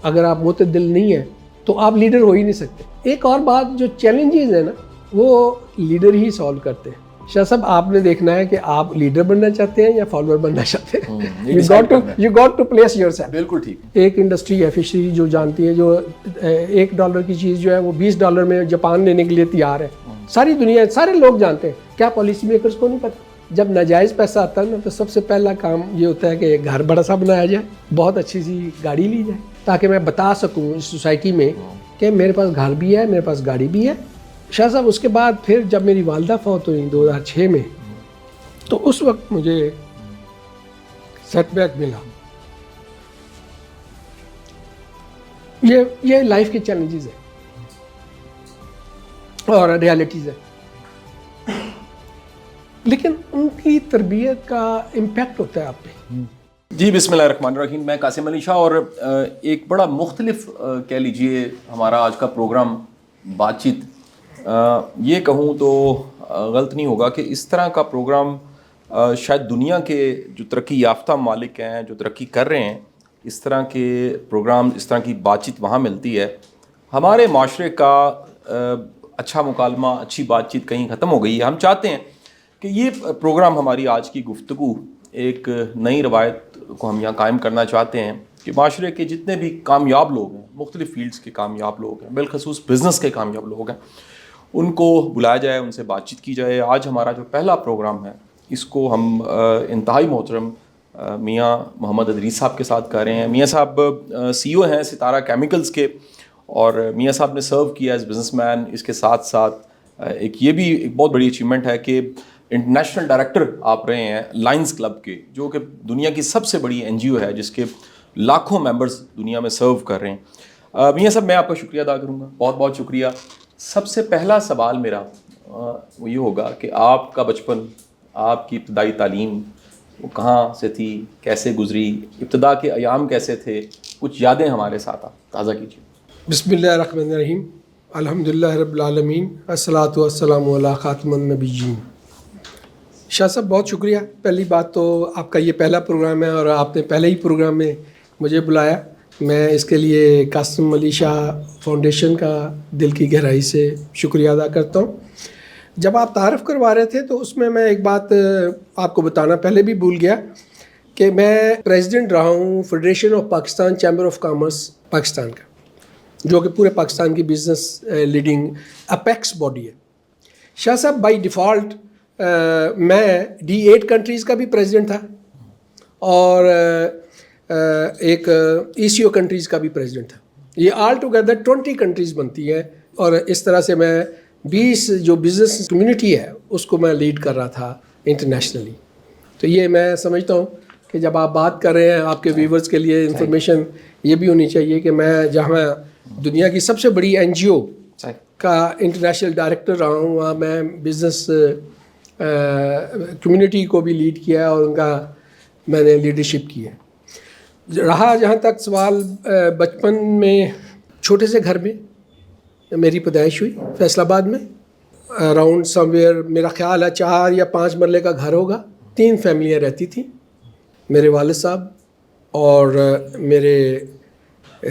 اگر آپ معتدل نہیں ہیں تو آپ لیڈر ہو ہی نہیں سکتے. ایک اور بات جو چیلنجز ہیں نا وہ لیڈر ہی سالو کرتے ہیں. شاہ صاحب آپ نے دیکھنا ہے کہ آپ لیڈر بننا چاہتے ہیں یا فالوور بننا چاہتے ہیں. You got to place yourself. بالکل ٹھیک. ایک انڈسٹری ہے فشری جو جانتی ہے جو $1 کی چیز جو ہے وہ $20 میں جاپان لینے کے لیے تیار ہے. ساری دنیا سارے لوگ جانتے ہیں, کیا پالیسی میکرز کو نہیں پتا. جب ناجائز پیسہ آتا ہے نا تو سب سے پہلا کام یہ ہوتا ہے کہ گھر بڑا سا بنایا جائے, بہت اچھی سی گاڑی لی جائے تاکہ میں بتا سکوں اس سوسائٹی میں کہ میرے پاس گھر بھی ہے, میرے پاس گاڑی بھی ہے. شاہ صاحب اس کے بعد پھر جب میری والدہ فوت ہوئی 2006 میں تو اس وقت مجھے سیٹ بیک ملا. یہ لائف کے چیلنجز ہیں اور ریالٹیز ہیں, لیکن ان کی تربیت کا امپیکٹ ہوتا ہے آپ پہ. جی بسم اللہ الرحمن الرحیم. میں قاسم علی شاہ, اور ایک بڑا مختلف کہہ لیجئے ہمارا آج کا پروگرام بات چیت, یہ کہوں تو غلط نہیں ہوگا کہ اس طرح کا پروگرام شاید دنیا کے جو ترقی یافتہ ممالک ہیں جو ترقی کر رہے ہیں, اس طرح کے پروگرام, اس طرح کی بات چیت وہاں ملتی ہے. ہمارے معاشرے کا اچھا مکالمہ, اچھی بات چیت کہیں ختم ہو گئی ہے. ہم چاہتے ہیں کہ یہ پروگرام, ہماری آج کی گفتگو ایک نئی روایت کو ہم یہاں قائم کرنا چاہتے ہیں کہ معاشرے کے جتنے بھی کامیاب لوگ ہیں, مختلف فیلڈز کے کامیاب لوگ ہیں, بالخصوص بزنس کے کامیاب لوگ ہیں, ان کو بلایا جائے, ان سے بات چیت کی جائے. آج ہمارا جو پہلا پروگرام ہے اس کو ہم انتہائی محترم میاں محمد ادریس صاحب کے ساتھ کر رہے ہیں. میاں صاحب CEO ہیں ستارہ کیمیکلز کے, اور میاں صاحب نے سرو کیا ایز بزنس مین. اس کے ساتھ ساتھ یہ بھی ایک بہت بڑی اچیومنٹ ہے کہ انٹرنیشنل ڈائریکٹر آپ رہے ہیں لائنز کلب کے, جو کہ دنیا کی سب سے بڑی NGO ہے جس کے لاکھوں ممبرز دنیا میں سرو کر رہے ہیں. میاں صاحب میں آپ کا شکریہ ادا کروں گا, بہت بہت شکریہ. سب سے پہلا سوال میرا وہ یہ ہوگا کہ آپ کا بچپن, آپ کی ابتدائی تعلیم وہ کہاں سے تھی, کیسے گزری, ابتدا کے ایام کیسے تھے, کچھ یادیں ہمارے ساتھ آپ تازہ کیجیے. بسم اللہ الرحمن الرحیم. الحمدللہ رب العالمین, الصلاۃ والسلام علی خاتم النبیین. شاہ صاحب بہت شکریہ. پہلی بات تو آپ کا یہ پہلا پروگرام ہے اور آپ نے پہلے ہی پروگرام میں مجھے بلایا. میں اس کے لیے قاسم علی شاہ فاؤنڈیشن کا دل کی گہرائی سے شکریہ ادا کرتا ہوں. جب آپ تعارف کروا رہے تھے تو اس میں ایک بات آپ کو بتانا پہلے بھی بھول گیا کہ میں پریزیڈنٹ رہا ہوں federation of Pakistan chamber of commerce Pakistan کا, جو کہ پورے پاکستان کی بزنس لیڈنگ اپیکس باڈی ہے. شاہ صاحب بائی ڈیفالٹ میں D8 کنٹریز کا بھی پریزیڈنٹ تھا اور ایک ECO کنٹریز کا بھی پریزیڈنٹ تھا. یہ آل ٹوگیدر 20 کنٹریز بنتی ہیں, اور اس طرح سے میں 20 جو بزنس کمیونٹی ہے اس کو میں لیڈ کر رہا تھا انٹرنیشنلی. تو یہ میں سمجھتا ہوں کہ جب آپ بات کر رہے ہیں آپ کے ویورز کے لیے انفارمیشن یہ بھی ہونی چاہیے کہ میں جہاں دنیا کی سب سے بڑی NGO کا انٹرنیشنل ڈائریکٹر رہا ہوں, وہاں میں بزنس کمیونٹی کو بھی لیڈ کیا اور ان کا میں نے لیڈرشپ کی ہے. رہا جہاں تک سوال بچپن میں, چھوٹے سے گھر میں میری پیدائش ہوئی فیصل آباد میں, اراؤنڈ سم ویئر میرا خیال ہے 4 یا 5 مرلے کا گھر ہوگا. 3 فیملیاں رہتی تھیں, میرے والد صاحب اور میرے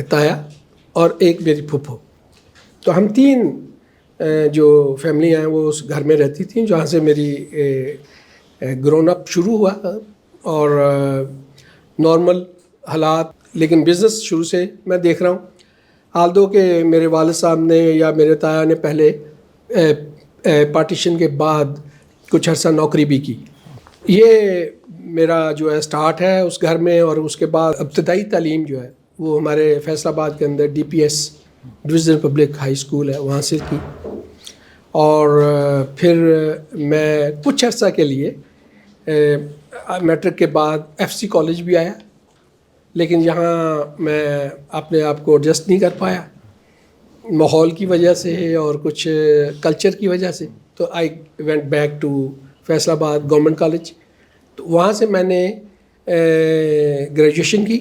تایا اور ایک میری پھپھو. تو ہم 3 جو فیملی ہیں وہ اس گھر میں رہتی تھیں, جہاں سے میری گرون اپ شروع ہوا. اور نارمل حالات, لیکن بزنس شروع سے میں دیکھ رہا ہوں. آلدو کہ میرے والد صاحب نے یا میرے تایا نے پہلے پارٹیشن کے بعد کچھ عرصہ نوکری بھی کی. یہ میرا جو ہے سٹارٹ ہے اس گھر میں, اور اس کے بعد ابتدائی تعلیم جو ہے وہ ہمارے فیصل آباد کے اندر DPS division public high school ہے وہاں سے کی. اور پھر میں کچھ عرصہ کے لیے میٹرک کے بعد FC کالج بھی آیا, لیکن یہاں میں اپنے آپ کو ایڈجسٹ نہیں کر پایا ماحول کی وجہ سے اور کچھ کلچر کی وجہ سے. تو I went back to Faisalabad government college. تو وہاں سے میں نے گریجویشن کی.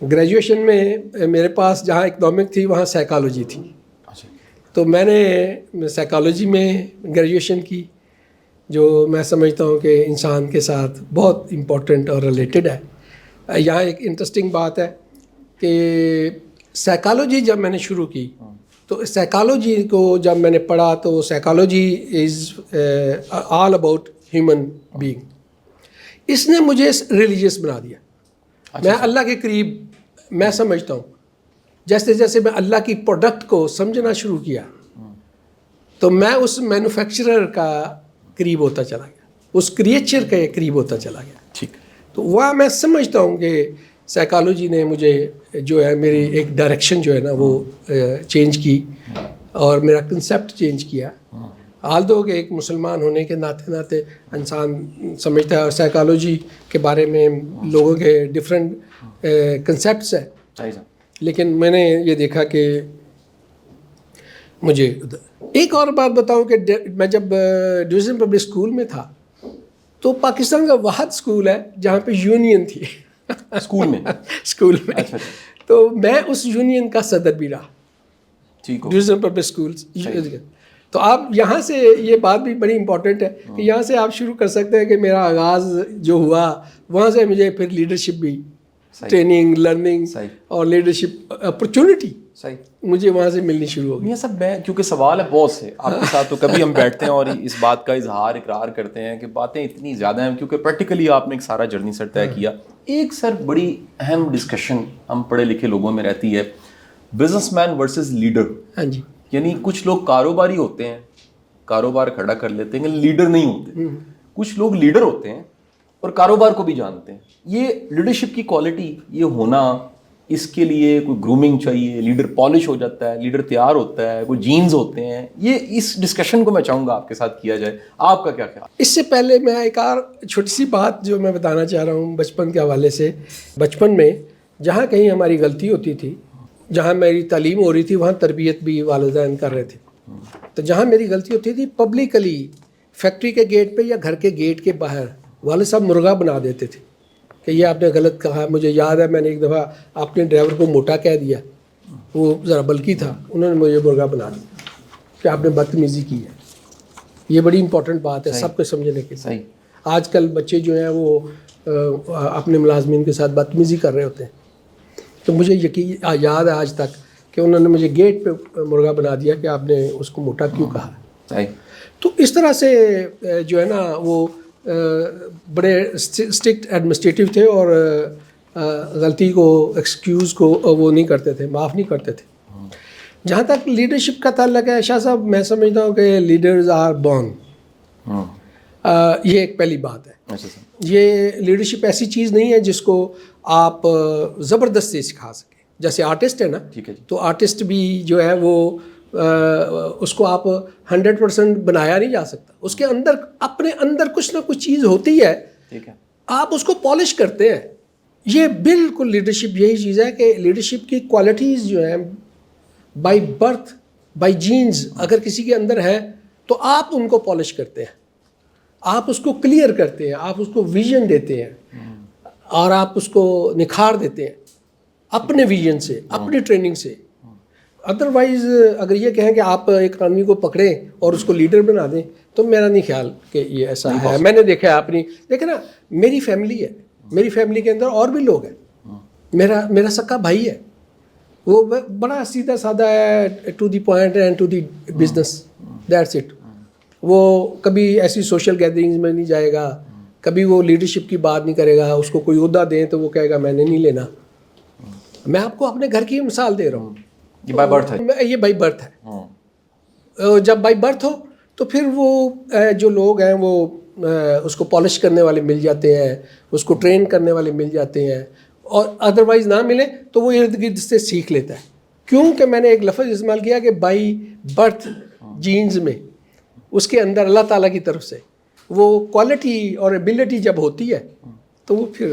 گریجویشن میں میرے پاس جہاں اکنامک تھی وہاں سائیکالوجی تھی, تو میں نے سائیکالوجی میں گریجویشن کی, جو میں سمجھتا ہوں کہ انسان کے ساتھ بہت امپورٹنٹ اور ریلیٹڈ ہے. یہاں ایک انٹرسٹنگ بات ہے کہ سائیکالوجی جب میں نے شروع کی تو سائیکالوجی کو جب میں نے پڑھا تو psychology is all about human being. اس نے مجھے ریلیجیس بنا دیا. میں اللہ کے قریب میں سمجھتا ہوں جیسے جیسے میں اللہ کی پروڈکٹ کو سمجھنا شروع کیا تو میں اس مینوفیکچرر کا قریب ہوتا چلا گیا, اس کریچر کے قریب ہوتا چلا گیا. ٹھیک. تو وہاں میں سمجھتا ہوں کہ سائیکالوجی نے مجھے جو ہے میری ایک ڈائریکشن جو ہے نا وہ چینج کی اور میرا کنسیپٹ چینج کیا. حال دو کہ ایک مسلمان ہونے کے ناطے انسان سمجھتا ہے اور سائیکالوجی کے بارے میں لوگوں کے ڈفرینٹ کنسیپٹس ہیں, لیکن میں نے یہ دیکھا کہ مجھے ایک اور بات بتاؤں کہ میں جب ڈویژن پبلک اسکول میں تھا تو پاکستان کا واحد اسکول ہے جہاں پہ یونین تھی اسکول میں. اسکول میں تو میں اس یونین کا صدر بھی رہا. Division public schools. تو آپ یہاں سے یہ بات بھی بڑی امپورٹنٹ ہے کہ یہاں سے آپ شروع کر سکتے ہیں کہ میرا آغاز جو ہوا وہاں سے مجھے پھر لیڈرشپ بھی ٹریننگ لرننگ اور لیڈرشپ اپرچونٹی مجھے وہاں سے ملنی شروع ہو گئی. یہ سب میں کیونکہ سوال ہے بہت سے آپ کے ساتھ, تو کبھی ہم بیٹھتے ہیں اور اس بات کا اظہار اقرار کرتے ہیں کہ باتیں اتنی زیادہ ہیں کیونکہ پریکٹیکلی آپ نے ایک سارا جرنی سر طے کیا. ایک سر بڑی اہم ڈسکشن ہم پڑھے لکھے لوگوں میں رہتی ہے, بزنس مین ورسز لیڈر. ہاں جی. یعنی کچھ لوگ کاروباری ہوتے ہیں, کاروبار کھڑا کر لیتے ہیں, لیڈر نہیں ہوتے. کچھ لوگ لیڈر ہوتے ہیں اور کاروبار کو بھی جانتے ہیں. یہ لیڈرشپ کی کوالٹی یہ ہونا, اس کے لیے کوئی گرومنگ چاہیے, لیڈر پالش ہو جاتا ہے, لیڈر تیار ہوتا ہے, کوئی جینز ہوتے ہیں. یہ اس ڈسکشن کو میں چاہوں گا آپ کے ساتھ کیا جائے, آپ کا کیا خیال؟ اس سے پہلے میں ایک اور چھوٹی سی بات جو میں بتانا چاہ رہا ہوں بچپن کے حوالے سے. بچپن میں جہاں کہیں ہماری غلطی ہوتی تھی, جہاں میری تعلیم ہو رہی تھی وہاں تربیت بھی والدین کر رہے تھے, تو جہاں میری غلطی ہوتی تھی پبلکلی فیکٹری کے گیٹ پہ یا گھر کے گیٹ کے باہر والد صاحب مرغا بنا دیتے تھے کہ یہ آپ نے غلط کہا. مجھے یاد ہے میں نے ایک دفعہ اپنے ڈرائیور کو موٹا کہہ دیا, وہ ذرا بلکی تھا, انہوں نے مجھے مرغا بنا دیا کہ آپ نے بدتمیزی کی ہے. یہ بڑی امپورٹنٹ بات ہے سب کو سمجھنے کے. صحیح. آج کل بچے جو ہیں وہ اپنے ملازمین کے ساتھ بدتمیزی کر رہے ہوتے ہیں. تو مجھے یقین یاد ہے آج تک کہ انہوں نے مجھے گیٹ پہ مرغا بنا دیا کہ آپ نے اس کو موٹا کیوں کہا. صحیح. تو اس طرح سے جو ہے نا وہ بڑے اسٹرکٹ ایڈمنسٹریٹو تھے اور غلطی کو ایکسکیوز کو وہ نہیں کرتے تھے, معاف نہیں کرتے تھے. جہاں تک لیڈرشپ کا تعلق ہے شاہ صاحب, میں سمجھتا ہوں کہ لیڈرز آر بورن. یہ ایک پہلی بات ہے. یہ لیڈرشپ ایسی چیز نہیں ہے جس کو آپ زبردستی سکھا سکیں. جیسے آرٹسٹ ہے نا, تو آرٹسٹ بھی جو ہے وہ اس کو آپ 100% بنایا نہیں جا سکتا. اس کے اندر اپنے اندر کچھ نہ کچھ چیز ہوتی ہے, آپ اس کو پالش کرتے ہیں. یہ بالکل لیڈرشپ یہی چیز ہے کہ لیڈرشپ کی کوالٹیز جو ہیں بائی برتھ بائی جینز اگر کسی کے اندر ہے تو آپ ان کو پالش کرتے ہیں, آپ اس کو کلیئر کرتے ہیں, آپ اس کو ویژن دیتے ہیں اور آپ اس کو نکھار دیتے ہیں اپنے ویژن سے, اپنی ٹریننگ سے. ادروائز اگر یہ کہیں کہ آپ ایک آدمی کو پکڑیں اور اس کو لیڈر بنا دیں تو میرا نہیں خیال کہ یہ ایسا ہے. میں نے دیکھا ہے اپنی, دیکھیں نا میری فیملی ہے, میری فیملی کے اندر اور بھی لوگ ہیں. میرا سکا بھائی ہے, وہ بڑا سیدھا سادہ ہے, to the point and to the business, that's it. وہ کبھی ایسی سوشل گیدرنگز میں نہیں جائے گا, کبھی وہ لیڈرشپ کی بات نہیں کرے گا. اس کو کوئی عہدہ دیں تو وہ کہے گا میں نے نہیں لینا. میں آپ کو اپنے گھر کی مثال دے رہا ہوں. یہ بائی برتھ ہے, یہ بائی برتھ ہے. جب بائی برتھ ہو تو پھر وہ جو لوگ ہیں وہ اس کو پالش کرنے والے مل جاتے ہیں, اس کو ٹرین کرنے والے مل جاتے ہیں, اور ادروائز نہ ملے تو وہ ارد گرد سے سیکھ لیتا ہے. کیونکہ میں نے ایک لفظ استعمال کیا کہ بائی برتھ جینز میں اس کے اندر اللہ تعالیٰ کی طرف سے وہ کوالٹی اور ایبلٹی جب ہوتی ہے تو وہ پھر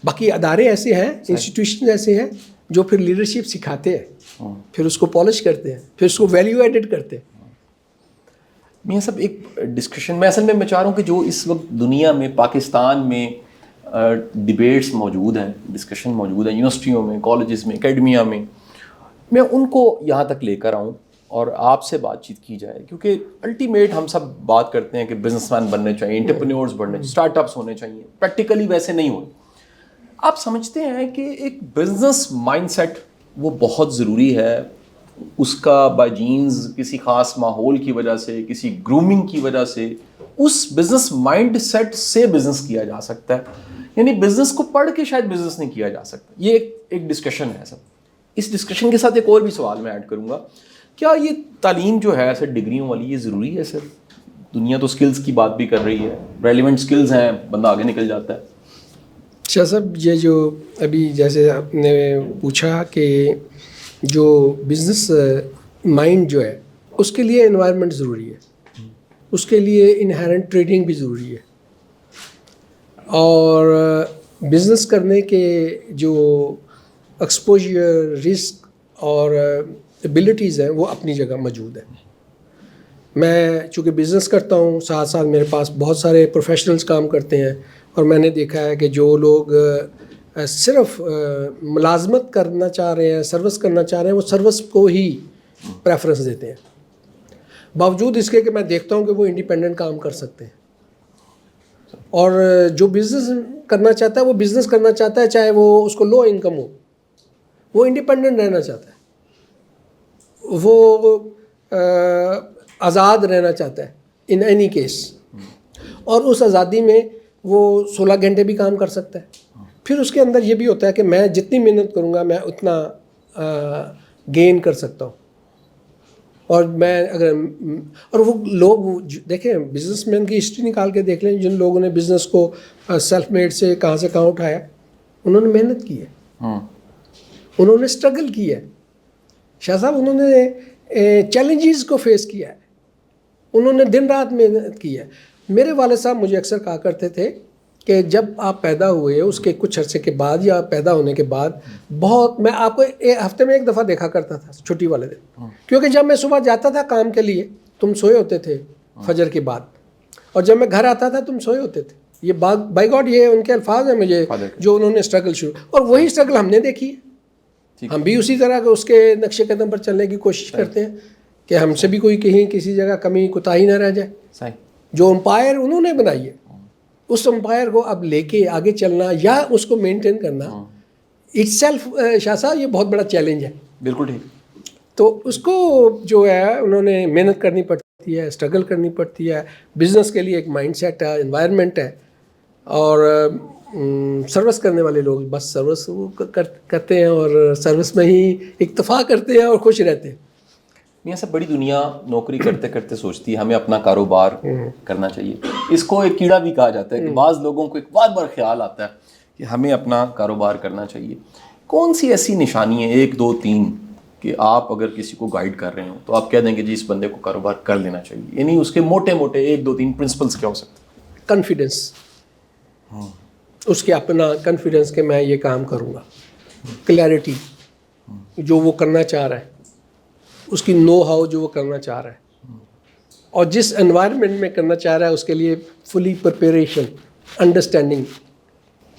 باقی ادارے ایسے ہیں, انسٹیٹیوشن ایسے ہیں جو پھر لیڈرشپ سکھاتے ہیں, پھر اس کو پالش کرتے ہیں, پھر اس کو ویلیو ایڈڈ کرتے ہیں. میاں صاحب ایک ڈسکشن میں اصل میں چاہ رہا ہوں کہ جو اس وقت دنیا میں پاکستان میں ڈبیٹس موجود ہیں, ڈسکشن موجود ہیں یونیورسٹیوں میں, کالجز میں, اکیڈمیا میں ان کو یہاں تک لے کر آؤں اور آپ سے بات چیت کی جائے. کیونکہ الٹیمیٹ ہم سب بات کرتے ہیں کہ بزنس مین بننے چاہیے, انٹرپرینیورز بننے چاہیے, اسٹارٹ اپس ہونے چاہیے. پریکٹیکلی ویسے نہیں ہوئے. آپ سمجھتے ہیں کہ ایک بزنس مائنڈ سیٹ وہ بہت ضروری ہے, اس کا بائی جینز کسی خاص ماحول کی وجہ سے, کسی گرومنگ کی وجہ سے اس بزنس مائنڈ سیٹ سے بزنس کیا جا سکتا ہے, یعنی بزنس کو پڑھ کے شاید بزنس نہیں کیا جا سکتا؟ یہ ایک ڈسکشن ہے سب. اس ڈسکشن کے ساتھ ایک اور بھی سوال میں ایڈ کروں گا, کیا یہ تعلیم جو ہے سر ڈگریوں والی یہ ضروری ہے سر؟ دنیا تو اسکلز کی بات بھی کر رہی ہے, ریلیونٹ اسکلز ہیں, بندہ آگے نکل جاتا ہے. شاہ صاحب یہ جو ابھی جیسے آپ نے پوچھا کہ جو بزنس مائنڈ جو ہے اس کے لیے انوائرمنٹ ضروری ہے, اس کے لیے انہیرنٹ ٹریڈنگ بھی ضروری ہے, اور بزنس کرنے کے جو ایکسپوجر, رسک اور ایبلٹیز ہیں وہ اپنی جگہ موجود ہیں. میں چونکہ بزنس کرتا ہوں, ساتھ ساتھ میرے پاس بہت سارے پروفیشنلز کام کرتے ہیں, اور میں نے دیکھا ہے کہ جو لوگ صرف ملازمت کرنا چاہ رہے ہیں, سروس کرنا چاہ رہے ہیں, وہ سروس کو ہی پریفرنس دیتے ہیں, باوجود اس کے کہ میں دیکھتا ہوں کہ وہ انڈیپینڈنٹ کام کر سکتے ہیں. اور جو بزنس کرنا چاہتا ہے وہ بزنس کرنا چاہتا ہے, چاہے وہ اس کو لو انکم ہو, وہ انڈیپینڈنٹ رہنا چاہتا ہے, وہ آزاد رہنا چاہتا ہے ان اینی کیس, اور اس آزادی میں وہ 16 گھنٹے بھی کام کر سکتا ہے. پھر اس کے اندر یہ بھی ہوتا ہے کہ میں جتنی محنت کروں گا میں اتنا گین کر سکتا ہوں. اور میں اگر اور وہ لوگ دیکھیں, بزنس مین کی ہسٹری نکال کے دیکھ لیں, جن لوگوں نے بزنس کو سیلف میڈ سے کہاں اٹھایا, انہوں نے محنت کی ہے, انہوں نے اسٹرگل کی ہے. شاہ صاحب انہوں نے چیلنجز کو فیس کیا ہے, انہوں نے دن رات محنت کی ہے. میرے والد صاحب مجھے اکثر کہا کرتے تھے کہ جب آپ پیدا ہوئے اس کے کچھ عرصے کے بعد یا پیدا ہونے کے بعد بہت, میں آپ کو ہفتے میں ایک دفعہ دیکھا کرتا تھا چھٹی والے دن, کیونکہ جب میں صبح جاتا تھا کام کے لیے تم سوئے ہوتے تھے فجر کے بعد, اور جب میں گھر آتا تھا تم سوئے ہوتے تھے. یہ بائی گاڈ یہ ان کے الفاظ ہیں مجھے, جو انہوں نے اسٹرگل شروع, اور وہی اسٹرگل ہم نے دیکھی ہے. ہم بھی اسی طرح اس کے نقش قدم پر چلنے کی کوشش کرتے ہیں کہ ہم سے بھی کوئی کہیں کسی جگہ کمی کوتاہی نہ رہ جائے. جو امپائر انہوں نے بنائی ہے, اس امپائر کو اب لے کے آگے چلنا یا اس کو مینٹین کرنا اٹ سیلف, شاہ صاحب یہ بہت بڑا چیلنج ہے. بالکل ٹھیک. تو اس کو جو ہے انہوں نے محنت کرنی پڑتی ہے, اسٹرگل کرنی پڑتی ہے. بزنس کے لیے ایک مائنڈ سیٹ ہے, انوائرمنٹ ہے, اور سروس کرنے والے لوگ بس سروس وہ کرتے ہیں اور سروس میں ہی اکتفا کرتے ہیں اور خوش رہتے ہیں. میاں صاحب بڑی دنیا نوکری کرتے کرتے سوچتی ہے ہمیں اپنا کاروبار کرنا چاہیے. اس کو ایک کیڑا بھی کہا جاتا ہے کہ بعض لوگوں کو ایک بار خیال آتا ہے کہ ہمیں اپنا کاروبار کرنا چاہیے. کون سی ایسی نشانی ہے 1 2 3 کہ آپ اگر کسی کو گائیڈ کر رہے ہوں تو آپ کہہ دیں گے جی اس بندے کو کاروبار کر لینا چاہیے, یعنی اس کے موٹے 1 2 3 پرنسپلس کیا ہو سکتے ہیں؟ کانفیڈنس, اس کے اپنا کانفیڈنس کہ میں یہ کام کروں گا. کلیئرٹی, جو وہ کرنا چاہ رہا ہے, اس کی نو ہاؤ جو وہ کرنا چاہ رہا ہے, اور جس انوائرمنٹ میں کرنا چاہ رہا ہے اس کے لیے فلی پریپریشن, انڈرسٹینڈنگ.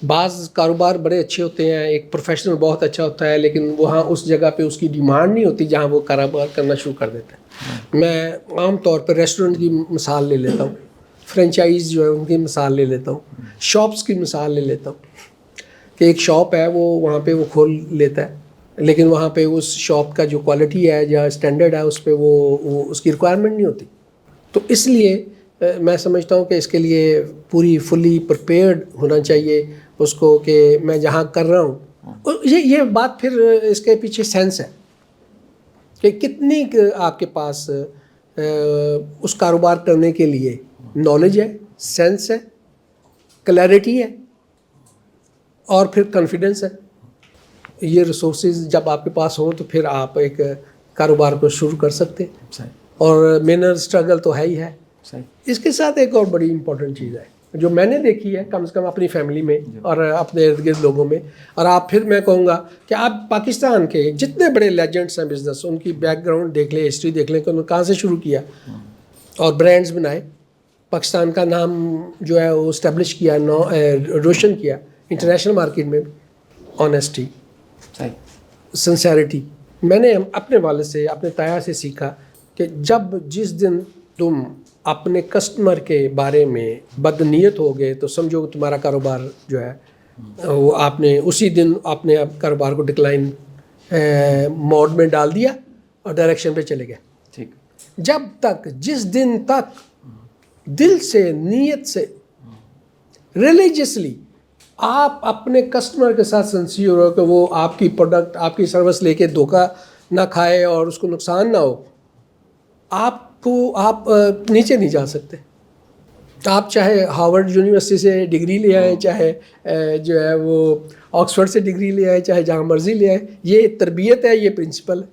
بعض کاروبار بڑے اچھے ہوتے ہیں, ایک پروفیشنل بہت اچھا ہوتا ہے, لیکن وہاں اس جگہ پہ اس کی ڈیمانڈ نہیں ہوتی جہاں وہ کاروبار کرنا شروع کر دیتا ہے. میں عام طور پر ریسٹورنٹ کی مثال لے لیتا ہوں, فرینچائز جو ہے ان کی مثال لے لیتا ہوں, شاپس کی مثال لے لیتا ہوں کہ ایک شاپ ہے وہ وہاں پہ وہ کھول لیتا ہے, لیکن وہاں پہ اس شاپ کا جو کوالٹی ہے یا اسٹینڈرڈ ہے اس پہ وہ اس کی ریکوائرمنٹ نہیں ہوتی. تو اس لیے میں سمجھتا ہوں کہ اس کے لیے پوری فلی پریپیئرڈ ہونا چاہیے اس کو کہ میں جہاں کر رہا ہوں. یہ بات پھر اس کے پیچھے سینس ہے کہ کتنی آپ کے پاس اس کاروبار کرنے کے لیے نالج ہے, سینس ہے, کلیئرٹی ہے, اور پھر کانفیڈنس ہے. یہ ریسورسز جب آپ کے پاس ہوں تو پھر آپ ایک کاروبار کو شروع کر سکتے ہیں. اور محنت اسٹرگل تو ہے ہی ہے. اس کے ساتھ ایک اور بڑی امپورٹنٹ چیز ہے جو میں نے دیکھی ہے کم سے کم اپنی فیملی میں اور اپنے ارد گرد لوگوں میں, اور آپ پھر میں کہوں گا کہ آپ پاکستان کے جتنے بڑے لیجنڈس ہیں بزنس, ان کی بیک گراؤنڈ دیکھ لیں, ہسٹری دیکھ لیں کہ انہوں نے کہاں سے شروع کیا اور برانڈز بنائے, پاکستان کا نام جو ہے وہ اسٹیبلش کیا, روشن کیا انٹرنیشنل مارکیٹ میں. Honesty, sincerity. میں نے اپنے والد سے, اپنے تایا سے سیکھا کہ جس دن تم اپنے کسٹمر کے بارے میں بد نیت ہو گئے تو سمجھو کہ تمہارا کاروبار جو ہے وہ آپ نے اسی دن اپنے کاروبار کو ڈکلائن موڈ میں ڈال دیا اور ڈائریکشن پہ چلے گئے. ٹھیک. جب تک جس دن تک دل سے نیت سے ریلیجسلی آپ اپنے کسٹمر کے ساتھ سنسیئر ہو کہ وہ آپ کی پروڈکٹ آپ کی سروس لے کے دھوکہ نہ کھائے اور اس کو نقصان نہ ہو, آپ نیچے نہیں جا سکتے. آپ چاہے ہارورڈ یونیورسٹی سے ڈگری لے آئیں, چاہے جو ہے وہ آکسفورڈ سے ڈگری لے آئے, چاہے جہاں مرضی لے آئے, یہ تربیت ہے, یہ پرنسپل ہے.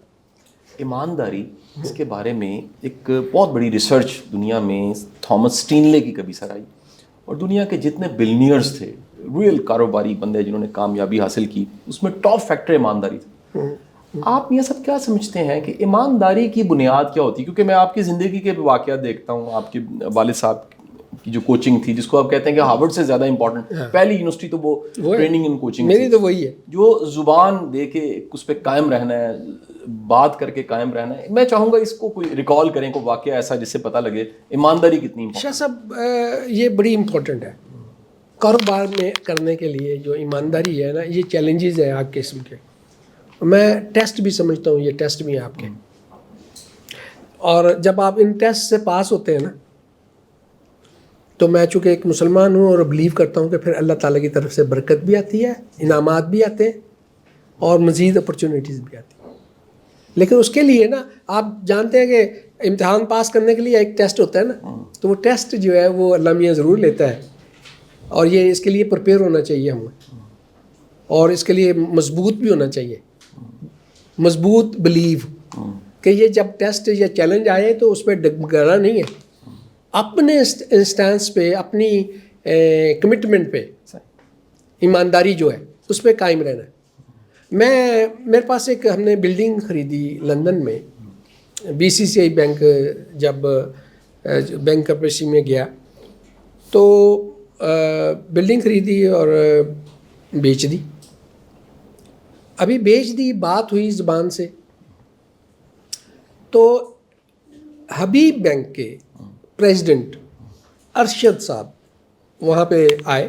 ایمانداری, اس کے بارے میں ایک بہت بڑی ریسرچ دنیا میں تھامس اسٹینلے کی کبھی سر آئی, اور دنیا کے جتنے بلینئرز تھے, ریئل کاروباری بندے جنہوں نے کامیابی حاصل کی, اس میں ٹاپ فیکٹر ایمانداری تھی. آپ یہ سب کیا سمجھتے ہیں کہ ایمانداری کی بنیاد کیا ہوتی ہے؟ کیونکہ میں آپ کی زندگی کے واقعات دیکھتا ہوں, آپ کے والد صاحب کی جو کوچنگ تھی, جس کو آپ کہتے ہیں کہ ہارورڈ سے زیادہ امپورٹنٹ پہلی یونیورسٹی تو وہ ٹریننگ اینڈ کوچنگ میری تو وہی ہے. جو زبان دے کے اس پہ قائم رہنا ہے, بات کر کے قائم رہنا ہے. میں چاہوں گا اس کو کوئی ریکال کریں, کوئی واقعہ ایسا جس سے پتہ لگے ایمانداری کتنی شاہ صاحب یہ بڑی امپورٹنٹ ہے. کاروبار میں کرنے کے لیے جو ایمانداری ہے نا, یہ چیلنجز ہیں آپ کے قسم کے. میں ٹیسٹ بھی سمجھتا ہوں, یہ ٹیسٹ بھی ہیں آپ کے, اور جب آپ ان ٹیسٹ سے پاس ہوتے ہیں نا, تو میں چونکہ ایک مسلمان ہوں اور بلیو کرتا ہوں کہ پھر اللہ تعالیٰ کی طرف سے برکت بھی آتی ہے, انعامات بھی آتے ہیں, اور مزید اپرچونیٹیز بھی آتی ہیں. لیکن اس کے لیے نا آپ جانتے ہیں کہ امتحان پاس کرنے کے لیے ایک ٹیسٹ ہوتا ہے نا, تو وہ ٹیسٹ جو ہے وہ اللہ میاں ضرور لیتا ہے, اور یہ اس کے لیے پریپیئر ہونا چاہیے ہمیں, اور اس کے لیے مضبوط بھی ہونا چاہیے, مضبوط بلیو کہ یہ جب ٹیسٹ یا چیلنج آئے تو اس پہ ڈگمگانا نہیں ہے, اپنے انسٹانس پہ, اپنی کمٹمنٹ پہ, ایمانداری جو ہے اس پہ قائم رہنا ہے. میرے پاس ایک ہم نے بلڈنگ خریدی لندن میں, BCCI بینک, جب بینک کرپریسی میں گیا تو بلڈنگ خریدی اور بیچ دی. ابھی بیچ دی, بات ہوئی زبان سے, تو حبیب بینک کے پریزیڈنٹ ارشد صاحب وہاں پہ آئے,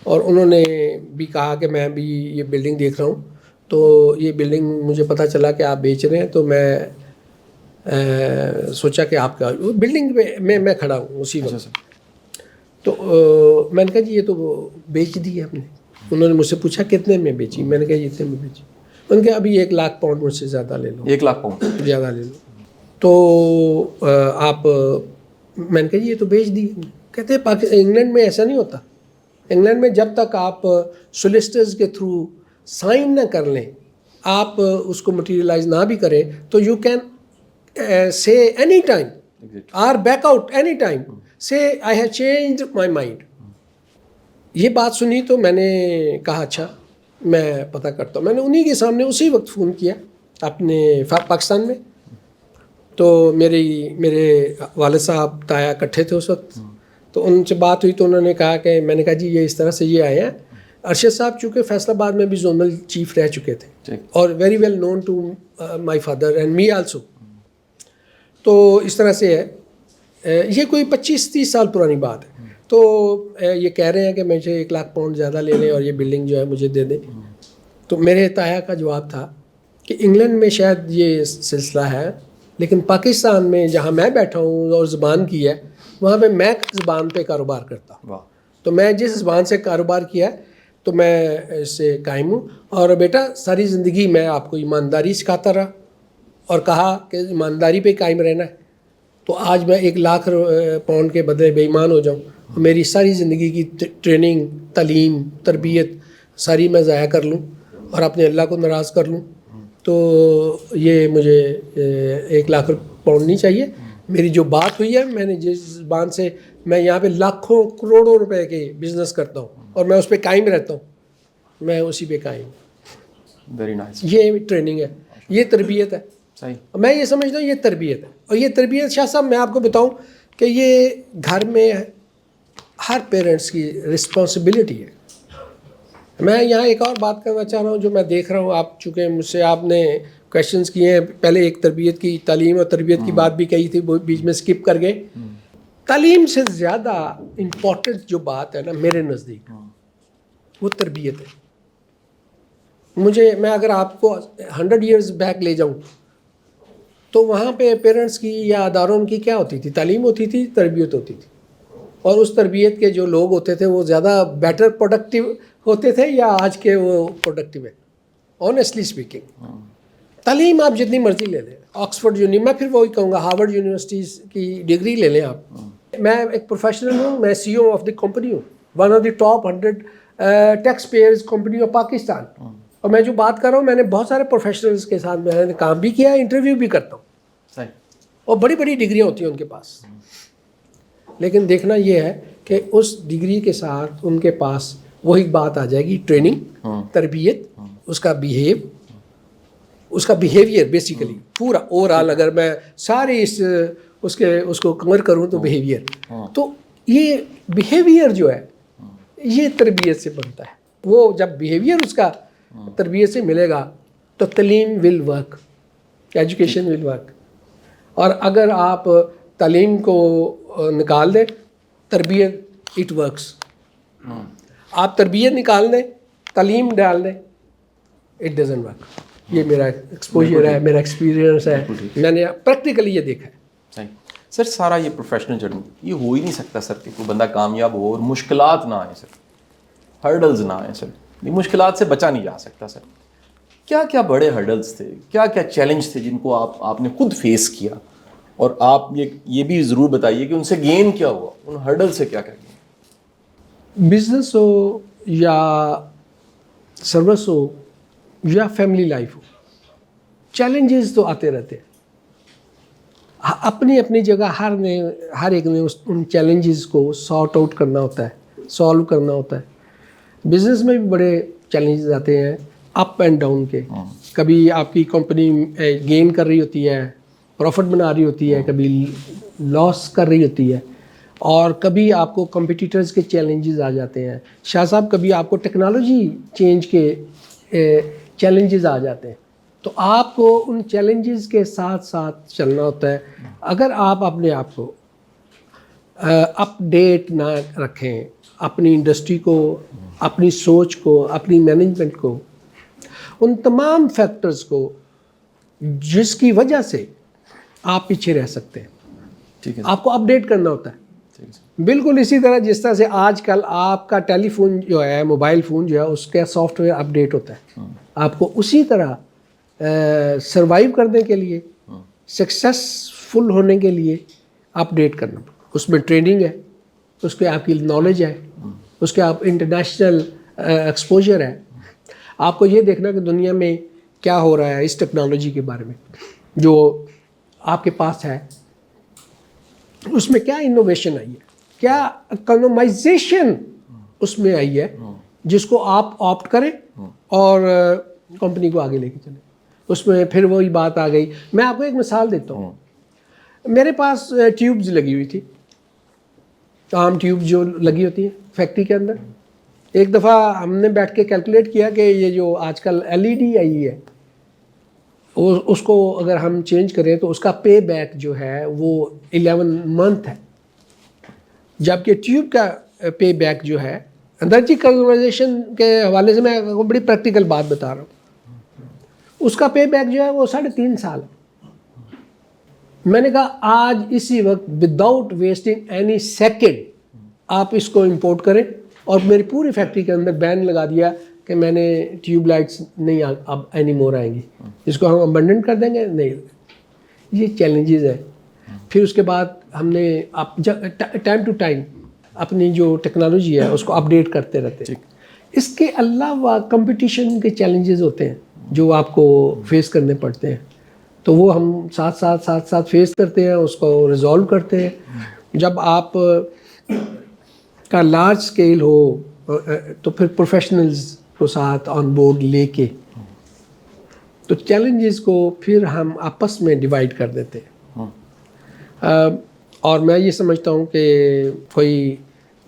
اور انہوں نے بھی کہا کہ میں بھی یہ بلڈنگ دیکھ رہا ہوں, تو یہ بلڈنگ مجھے پتہ چلا کہ آپ بیچ رہے ہیں, تو میں سوچا کہ آپ کا بلڈنگ پہ میں کھڑا ہوں اسی وقت. تو میں نے کہا جی یہ تو بیچ دی ہے ہم نے. انہوں نے مجھ سے پوچھا کتنے میں بیچی, میں نے کہا اتنے میں بیچی. ان کے ابھی 1 لاکھ پاؤنڈ مجھ سے زیادہ لے لو, 1 لاکھ پاؤنڈ زیادہ لے لو. تو آپ, میں نے کہا جی یہ تو بیچ دی. کہتے ہیں انگلینڈ میں ایسا نہیں ہوتا. انگلینڈ میں جب تک آپ سولیسٹرز کے تھرو سائن نہ کر لیں, آپ اس کو مٹیریلائز نہ بھی کریں, تو you can say any time or back out any time, say I have changed my mind. یہ بات سنی تو میں نے کہا اچھا میں پتہ کرتا ہوں. میں نے انہی کے سامنے اسی وقت فون کیا اپنے پاکستان میں. تو میرے والد صاحب تایا اکٹھے تھے اس وقت, تو ان سے بات ہوئی تو انہوں نے کہا کہ میں نے کہا جی یہ اس طرح سے یہ آئے ہیں. ارشد صاحب چونکہ فیصل آباد میں بھی زونل چیف رہ چکے تھے, اور very well known to my father and me also. تو اس طرح سے ہے, یہ کوئی 25-30 سال پرانی بات ہے. تو یہ کہہ رہے ہیں کہ مجھے 1 لاکھ پاؤنڈ زیادہ لے لیں اور یہ بلڈنگ جو ہے مجھے دے دیں. تو میرے تایا کا جواب تھا کہ انگلینڈ میں شاید یہ سلسلہ ہے, لیکن پاکستان میں جہاں میں بیٹھا ہوں اور زبان کی ہے, وہاں پہ میں زبان پہ کاروبار کرتا ہوں. تو میں جس زبان سے کاروبار کیا ہے تو میں اس سے قائم ہوں. اور بیٹا ساری زندگی میں آپ کو ایمانداری سکھاتا رہا اور کہا کہ ایمانداری پہ قائم رہنا ہے. تو آج میں 1 لاکھ پاؤنڈ کے بدلے بے ایمان ہو جاؤں, میری ساری زندگی کی ٹریننگ, تعلیم, تربیت ساری میں ضائع کر لوں اور اپنے اللہ کو ناراض کر لوں, تو یہ مجھے 1 لاکھ پاؤنڈ نہیں چاہیے. میری جو بات ہوئی ہے, میں نے جس زبان سے, میں یہاں پہ لاکھوں کروڑوں روپے کے بزنس کرتا ہوں اور میں اس پہ قائم رہتا ہوں, میں اسی پہ قائم ہوں. Very nice. یہ ٹریننگ ہے, یہ تربیت ہے. صحیح. میں یہ سمجھتا ہوں یہ تربیت ہے. اور یہ تربیت شاہ صاحب میں آپ کو بتاؤں کہ یہ گھر میں ہر پیرنٹس کی رسپانسبلٹی ہے. میں یہاں ایک اور بات کرنا چاہ رہا ہوں جو میں دیکھ رہا ہوں, آپ چونکہ مجھ سے آپ نے کویشچنس کیے ہیں, پہلے ایک تربیت کی, تعلیم اور تربیت کی بات بھی کہی تھی, وہ بیچ میں اسکپ کر گئے. تعلیم سے زیادہ امپورٹنٹ جو بات ہے نا میرے نزدیک, وہ تربیت ہے. میں اگر آپ کو 100 ایئرز بیک لے جاؤں تو وہاں پہ پیرنٹس کی یا اداروں کی کیا ہوتی تھی؟ تعلیم ہوتی تھی، تربیت ہوتی تھی. اور اس تربیت کے جو لوگ ہوتے تھے وہ زیادہ بیٹر پروڈکٹیو ہوتے تھے یا آج کے وہ پروڈکٹیو ہیں؟ آنیسٹلی اسپیکنگ تعلیم آپ جتنی مرضی لے لیں، آکسفورڈ میں پھر وہی کہوں گا ہارورڈ یونیورسٹیز کی ڈگری لے لیں آپ. میں ایک پروفیشنل ہوں، میں CEO آف دی کمپنی ہوں، one of the top 100 taxpayers company of Pakistan. اور میں جو بات کر رہا ہوں میں نے بہت سارے پروفیشنلز کے ساتھ میں نے کام بھی کیا، انٹرویو بھی کرتا ہوں. صحیح. اور بڑی بڑی ڈگریاں ہوتی ہیں ان کے پاس. لیکن دیکھنا یہ ہے کہ اس ڈگری کے ساتھ ان کے پاس وہی بات آ جائے گی، ٹریننگ، تربیت، اس کا بیہیویئر بیسیکلی پورا اوور آل. اگر میں سارے اس کو کور کروں تو بیہیویئر. تو یہ بیہیویئر جو ہے یہ تربیت سے بنتا ہے. وہ جب بیہیویئر اس کا تربیت سے ملے گا تو تعلیم will work, education will work. اور اگر آپ تعلیم کو نکال دیں، تربیت اٹ ورکس. آپ تربیت نکال دیں، تعلیم ڈال دیں، اٹ ڈزنٹ ورک. یہ میرا ایکسپوجر ہے، میرا ایکسپیرینس ہے، میں نے پریکٹیکلی یہ دیکھا ہے. صحیح. سر سارا یہ پروفیشنل جرنی یہ ہو ہی نہیں سکتا سر کہ کوئی بندہ کامیاب ہو اور مشکلات نہ آئیں سر، ہرڈلز نہ آئیں سر. یہ مشکلات سے بچا نہیں جا سکتا سر. کیا کیا بڑے ہرڈلز تھے، کیا کیا چیلنج تھے جن کو آپ نے خود فیس کیا؟ اور آپ یہ بھی ضرور بتائیے کہ ان سے گین کیا ہوا، ان ہرڈل سے کیا گین؟ بزنس ہو یا سروس ہو یا فیملی لائف ہو، چیلنجز تو آتے رہتے ہیں. اپنی اپنی جگہ ہر ایک نے ان چیلنجز کو سارٹ آؤٹ کرنا ہوتا ہے، سالو کرنا ہوتا ہے. بزنس میں بھی بڑے چیلنجز آتے ہیں، اپ اینڈ ڈاؤن کے. کبھی آپ کی کمپنی گین کر رہی ہوتی ہے، پروفٹ بنا رہی ہوتی ہے، کبھی لاس کر رہی ہوتی ہے، اور کبھی آپ کو کمپٹیٹرز کے چیلنجز آ جاتے ہیں. شاہ صاحب کبھی آپ کو ٹیکنالوجی چینج کے چیلنجز آ جاتے ہیں. تو آپ کو ان چیلنجز کے ساتھ ساتھ چلنا ہوتا ہے. اگر آپ اپنے آپ کو اپ ڈیٹ نہ رکھیں، اپنی انڈسٹری کو، اپنی سوچ کو، اپنی مینجمنٹ کو، ان تمام فیکٹرز کو جس کی وجہ سے آپ پیچھے رہ سکتے ہیں، ٹھیک ہے، آپ کو اپ ڈیٹ کرنا ہوتا ہے. بالکل اسی طرح جس طرح سے آج کل آپ کا ٹیلی فون جو ہے، موبائل فون جو ہے، اس کا سافٹ ویئر اپ ڈیٹ ہوتا ہے. آپ کو اسی طرح سروائیو کرنے کے لیے، سکسیسفل ہونے کے لیے اپ ڈیٹ کرنا. اس میں ٹریننگ ہے، اس کے آپ کی نالج ہے، اس کے آپ انٹرنیشنل ایکسپوجر ہے. آپ کو یہ دیکھنا کہ دنیا میں کیا ہو رہا ہے اس ٹیکنالوجی کے بارے میں جو آپ کے پاس ہے، اس میں کیا انوویشن آئی ہے، کیا اکنومائزیشن اس میں آئی ہے جس کو آپ آپٹ کریں اور کمپنی کو آگے لے کے چلیں. اس میں پھر وہی بات آ گئی. میں آپ کو ایک مثال دیتا ہوں. میرے پاس ٹیوبز لگی ہوئی تھی، عام ٹیوب جو لگی ہوتی ہیں فیکٹری کے اندر. ایک دفعہ ہم نے بیٹھ کے کیلکولیٹ کیا کہ یہ جو آج کل LED آئی ہے، اس کو اگر ہم چینج کریں تو اس کا پے بیک جو ہے وہ 11 منتھ ہے، جبکہ ٹیوب کا پے بیک جو ہے انرجی کنزرویشن کے حوالے سے، میں بڑی پریکٹیکل بات بتا رہا ہوں، اس کا پے بیک جو ہے وہ 3.5 سال ہے. میں نے کہا آج اسی وقت وداؤٹ ویسٹنگ اینی سیکنڈ آپ اس کو امپورٹ کریں، اور میری پوری فیکٹری کے اندر بین لگا دیا کہ میں نے ٹیوب لائٹس نہیں اب اینی مور آئیں گی، اس کو ہم ابنڈنٹ کر دیں گے. نہیں، یہ چیلنجز ہیں. پھر اس کے بعد ہم نے ٹائم ٹو ٹائم اپنی جو ٹیکنالوجی ہے اس کو اپڈیٹ کرتے رہتے ہیں. اس کے علاوہ کمپٹیشن کے چیلنجز ہوتے ہیں جو آپ کو فیس کرنے پڑتے ہیں، تو وہ ہم ساتھ فیس کرتے ہیں، اس کو ریزالو کرتے ہیں. جب آپ کا لارج اسکیل ہو تو پھر پروفیشنلز کو ساتھ آن بورڈ لے کے تو چیلنجز کو پھر ہم آپس میں ڈیوائڈ کر دیتے ہیں. اور میں یہ سمجھتا ہوں کہ کوئی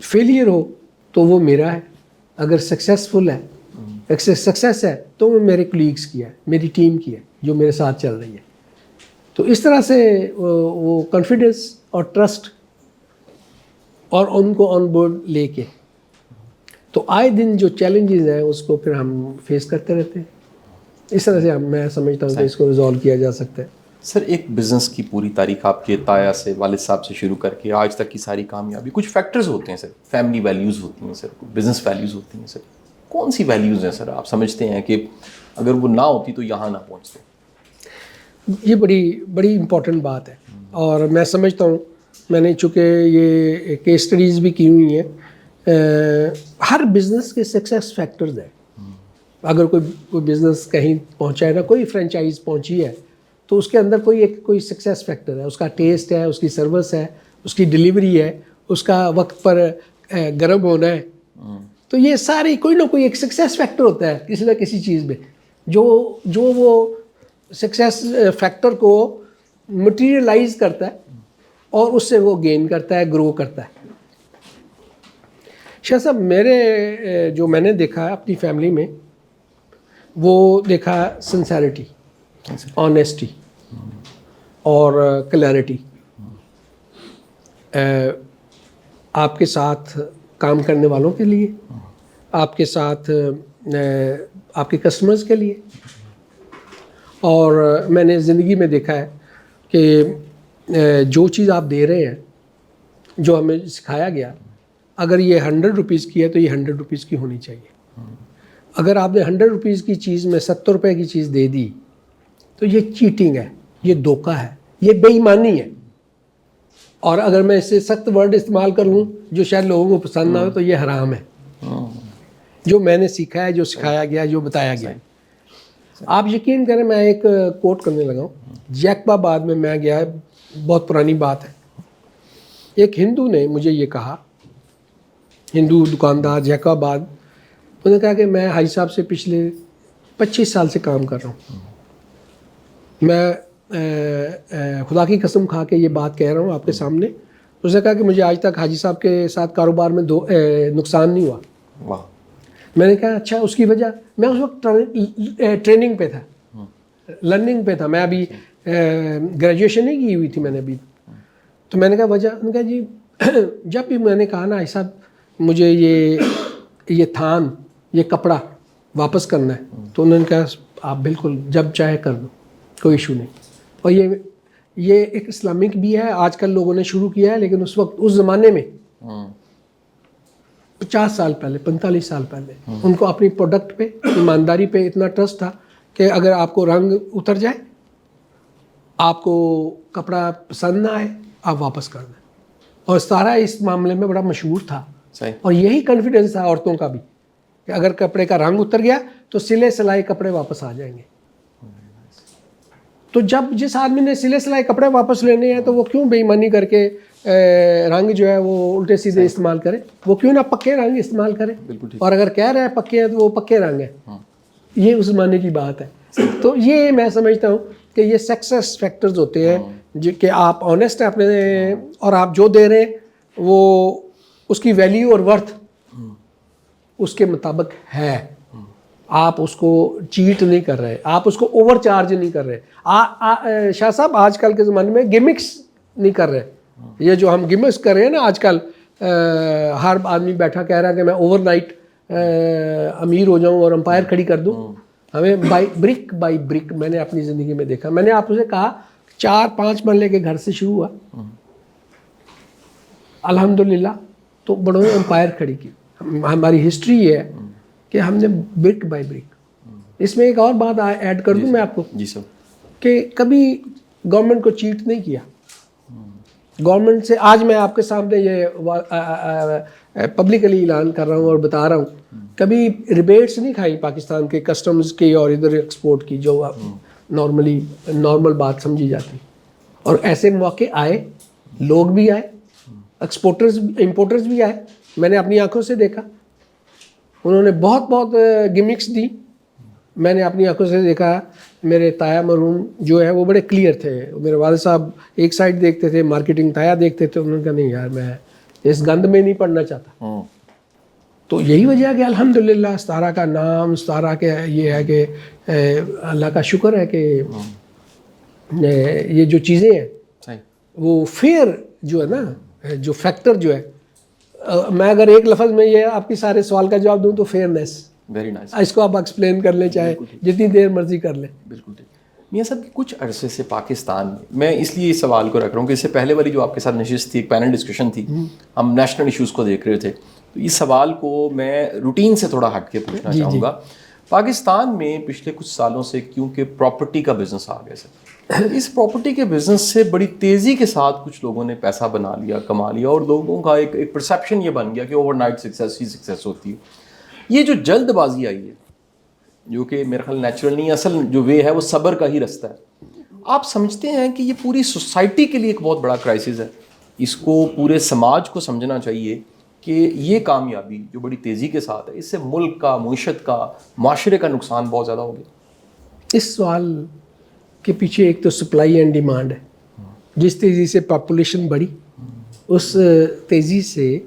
فیلئر ہو تو وہ میرا ہے، اگر سکسیسفل ہے، سکسیس ہے تو وہ میرے کولیگس کی ہے، میری ٹیم کی ہے جو میرے ساتھ چل رہی ہے. تو اس طرح سے وہ کانفیڈنس اور ٹرسٹ اور ان کو آن بورڈ لے کے تو آئے دن جو چیلنجز ہیں اس کو پھر ہم فیس کرتے رہتے ہیں. اس طرح سے میں سمجھتا ہوں کہ اس کو ریزالو کیا جا سکتا ہے. سر ایک بزنس کی پوری تاریخ آپ کے تایا سے، والد صاحب سے شروع کر کے آج تک کی ساری کامیابی، کچھ فیکٹرز ہوتے ہیں سر، فیملی ویلیوز ہوتی ہیں سر، بزنس ویلیوز ہوتی ہیں سر. کون سی ویلیوز ہیں سر آپ سمجھتے ہیں کہ اگر وہ نہ ہوتی تو یہاں نہ پہنچتے؟ یہ بڑی امپورٹنٹ بات ہے، اور میں سمجھتا ہوں میں نے چونکہ یہ کیس اسٹڈیز بھی کی ہوئی ہیں. ہر بزنس کے سکسیس فیکٹرز ہیں. اگر کوئی بزنس کہیں پہنچا ہے نا، کوئی فرینچائز پہنچی ہے تو اس کے اندر کوئی سکسیس فیکٹر ہے. اس کا ٹیسٹ ہے، اس کی سروس ہے، اس کی ڈلیوری ہے، اس کا وقت پر گرم ہونا ہے. تو یہ ساری کوئی نہ کوئی ایک سکسیس فیکٹر ہوتا ہے کسی نہ کسی چیز میں، جو وہ سکسیس فیکٹر کو مٹیریلائز کرتا ہے اور اس سے وہ گین کرتا ہے، گرو کرتا ہے. شاہ صاحب جو میں نے دیکھا ہے اپنی فیملی میں، وہ دیکھا سنسیرٹی، آنیسٹی اور کلیئرٹی. آپ کے ساتھ کام کرنے والوں کے لیے، آپ کے ساتھ آپ کے کسٹمرز کے لیے. اور میں نے زندگی میں دیکھا ہے کہ جو چیز آپ دے رہے ہیں، جو ہمیں سکھایا گیا، اگر یہ 100 روپیز کی ہے تو یہ 100 روپیز کی ہونی چاہیے. اگر آپ نے 100 روپیز کی چیز میں 70 روپے کی چیز دے دی تو یہ چیٹنگ ہے، یہ دھوکہ ہے، یہ بے ایمانی ہے. اور اگر میں اس سے سخت ورڈ استعمال کر لوں جو شاید لوگوں کو پسند نہ ہو تو یہ حرام ہے. جو میں نے سیکھا ہے، جو سکھایا گیا، جو بتایا گیا. آپ یقین کریں، میں ایک کوٹ کرنے لگا ہوں. جیکب آباد میں گیا، بہت پرانی بات ہے. ایک ہندو نے مجھے یہ کہا، ہندو دکاندار جیکب آباد، انہوں نے کہا کہ میں حاجی صاحب سے پچھلے 25 سال سے کام کر رہا ہوں. میں خدا کی قسم کھا کے یہ بات کہہ رہا ہوں آپ کے سامنے. اس نے کہا کہ مجھے آج تک حاجی صاحب کے ساتھ کاروبار میں نقصان نہیں ہوا. میں نے کہا اچھا، اس کی وجہ؟ میں اس وقت ٹریننگ پہ تھا، لرننگ پہ تھا. میں ابھی گریجویشن نہیں کی ہوئی تھی میں نے ابھی. تو میں نے کہا وجہ؟ انہوں نے کہا جی جب بھی میں نے کہا نا حاجی صاحب مجھے یہ تھان، یہ کپڑا واپس کرنا ہے، تو انہوں نے کہا آپ بالکل جب چاہے کر دو، کوئی ایشو نہیں. اور یہ ایک اسلامک بھی ہے، آج کل لوگوں نے شروع کیا ہے، لیکن اس وقت اس زمانے میں 50 سال پہلے، 45 سال پہلے ان کو اپنی پروڈکٹ پہ، ایمانداری پہ اتنا ٹرسٹ تھا کہ اگر آپ کو رنگ اتر جائے، آپ کو کپڑا پسند نہ آئے، آپ واپس کر دیں. اور ستارہ اس معاملے میں بڑا مشہور تھا. اور یہی کانفیڈنس تھا عورتوں کا بھی کہ اگر کپڑے کا رنگ اتر گیا تو سلے سلائے کپڑے واپس آ جائیں گے. تو جس آدمی نے سلے سلائے کپڑے واپس لینے ہیں تو وہ کیوں بے ایمانی کر کے رنگ جو ہے وہ الٹے سیدھے استعمال کرے؟ وہ کیوں نہ پکے رنگ استعمال کرے؟ اور اگر کہہ رہے ہیں پکے ہیں تو وہ پکے رنگ ہیں. یہ اس زمانے کی بات ہے. تو یہ میں سمجھتا ہوں کہ یہ سکسیس فیکٹرز ہوتے ہیں کہ آپ آنیسٹ ہیں اپنے، اور آپ جو دے رہے ہیں وہ اس کی ویلیو اور ورتھ اس کے مطابق ہے. آپ اس کو چیٹ نہیں کر رہے، آپ اس کو اوور چارج نہیں کر رہے. شاہ صاحب آج کل کے زمانے میں گمکس نہیں کر رہے. یہ جو ہم گمکس کر رہے ہیں نا آج کل، ہر آدمی بیٹھا کہہ رہا ہے کہ میں اوور نائٹ امیر ہو جاؤں اور امپائر کھڑی کر دوں. ہمیں برک بائی برک میں نے اپنی زندگی میں دیکھا. میں نے آپ سے کہا 4-5 محلے کے گھر سے شروع ہوا، الحمدللہ تو بڑوں نے امپائر کھڑی کی. ہماری ہسٹری یہ ہے کہ ہم نے برک بائی برک. اس میں ایک اور بات ایڈ کر دوں میں آپ کو، جی سر، کہ کبھی گورنمنٹ کو چیٹ نہیں کیا. گورنمنٹ سے آج میں آپ کے سامنے یہ پبلکلی اعلان کر رہا ہوں اور بتا رہا ہوں، کبھی ریبیٹس نہیں کھائی پاکستان کے کسٹمز کی اور ادھر ایکسپورٹ کی، جو نارمل بات سمجھی جاتی. اور ایسے موقع آئے، لوگ بھی آئے، امپورٹرز بھی آئے. میں نے اپنی آنکھوں سے دیکھا، انہوں نے بہت گمکس دی. میں نے اپنی آنکھوں سے دیکھا. میرے تایا مرحوم جو ہے وہ بڑے کلیئر تھے. میرے والد صاحب ایک سائڈ دیکھتے تھے، مارکیٹنگ تایا دیکھتے تھے. انہوں نے کہا نہیں یار، میں اس گند میں نہیں پڑنا چاہتا. تو یہی وجہ ہے کہ الحمدللہ ستارہ کا نام، ستارہ کے یہ ہے کہ اللہ کا شکر ہے کہ یہ جو چیزیں ہیں وہ فیئر جو ہے نا، جو فیکٹر جو ہے میں اگر ایک لفظ میں یہ آپ کی سارے سوال کا جواب دوں تو فیئرنیس. Very nice. اس کو آپ ایکسپلین کر لیں چاہے جتنی دیر مرضی کر لیں. بالکل ٹھیک. میاں صاحب کچھ عرصے سے پاکستان میں اس لیے اس سوال کو رکھ رہا ہوں کہ اس سے پہلے والی جو آپ کے ساتھ نشست تھی، ایک پینل ڈسکشن تھی، ہم نیشنل ایشوز کو دیکھ رہے تھے، تو اس سوال کو میں روٹین سے تھوڑا ہٹ کے پوچھنا چاہوں گا. پاکستان میں پچھلے کچھ سالوں سے کیونکہ پراپرٹی کا بزنس آ گیا سر، اس پراپرٹی کے بزنس سے بڑی تیزی کے ساتھ کچھ لوگوں نے پیسہ بنا لیا، کما لیا، اور لوگوں کا ایک پرسیپشن یہ بن گیا کہ اوور نائٹ سکسیس ہی سکسیس ہوتی ہے. یہ جو جلد بازی آئی ہے جو کہ میرا خیال نیچرل نہیں، اصل جو وے ہے وہ صبر کا ہی رستہ ہے. آپ سمجھتے ہیں کہ یہ پوری سوسائٹی کے لیے ایک بہت بڑا کرائسس ہے؟ اس کو پورے سماج کو سمجھنا چاہیے کہ یہ کامیابی جو بڑی تیزی کے ساتھ ہے، اس سے ملک کا، معیشت کا، معاشرے کا نقصان بہت زیادہ ہو گیا. اس سوال کے پیچھے ایک تو سپلائی اینڈ ڈیمانڈ ہے. جس تیزی سے پاپولیشن بڑھی اس تیزی سے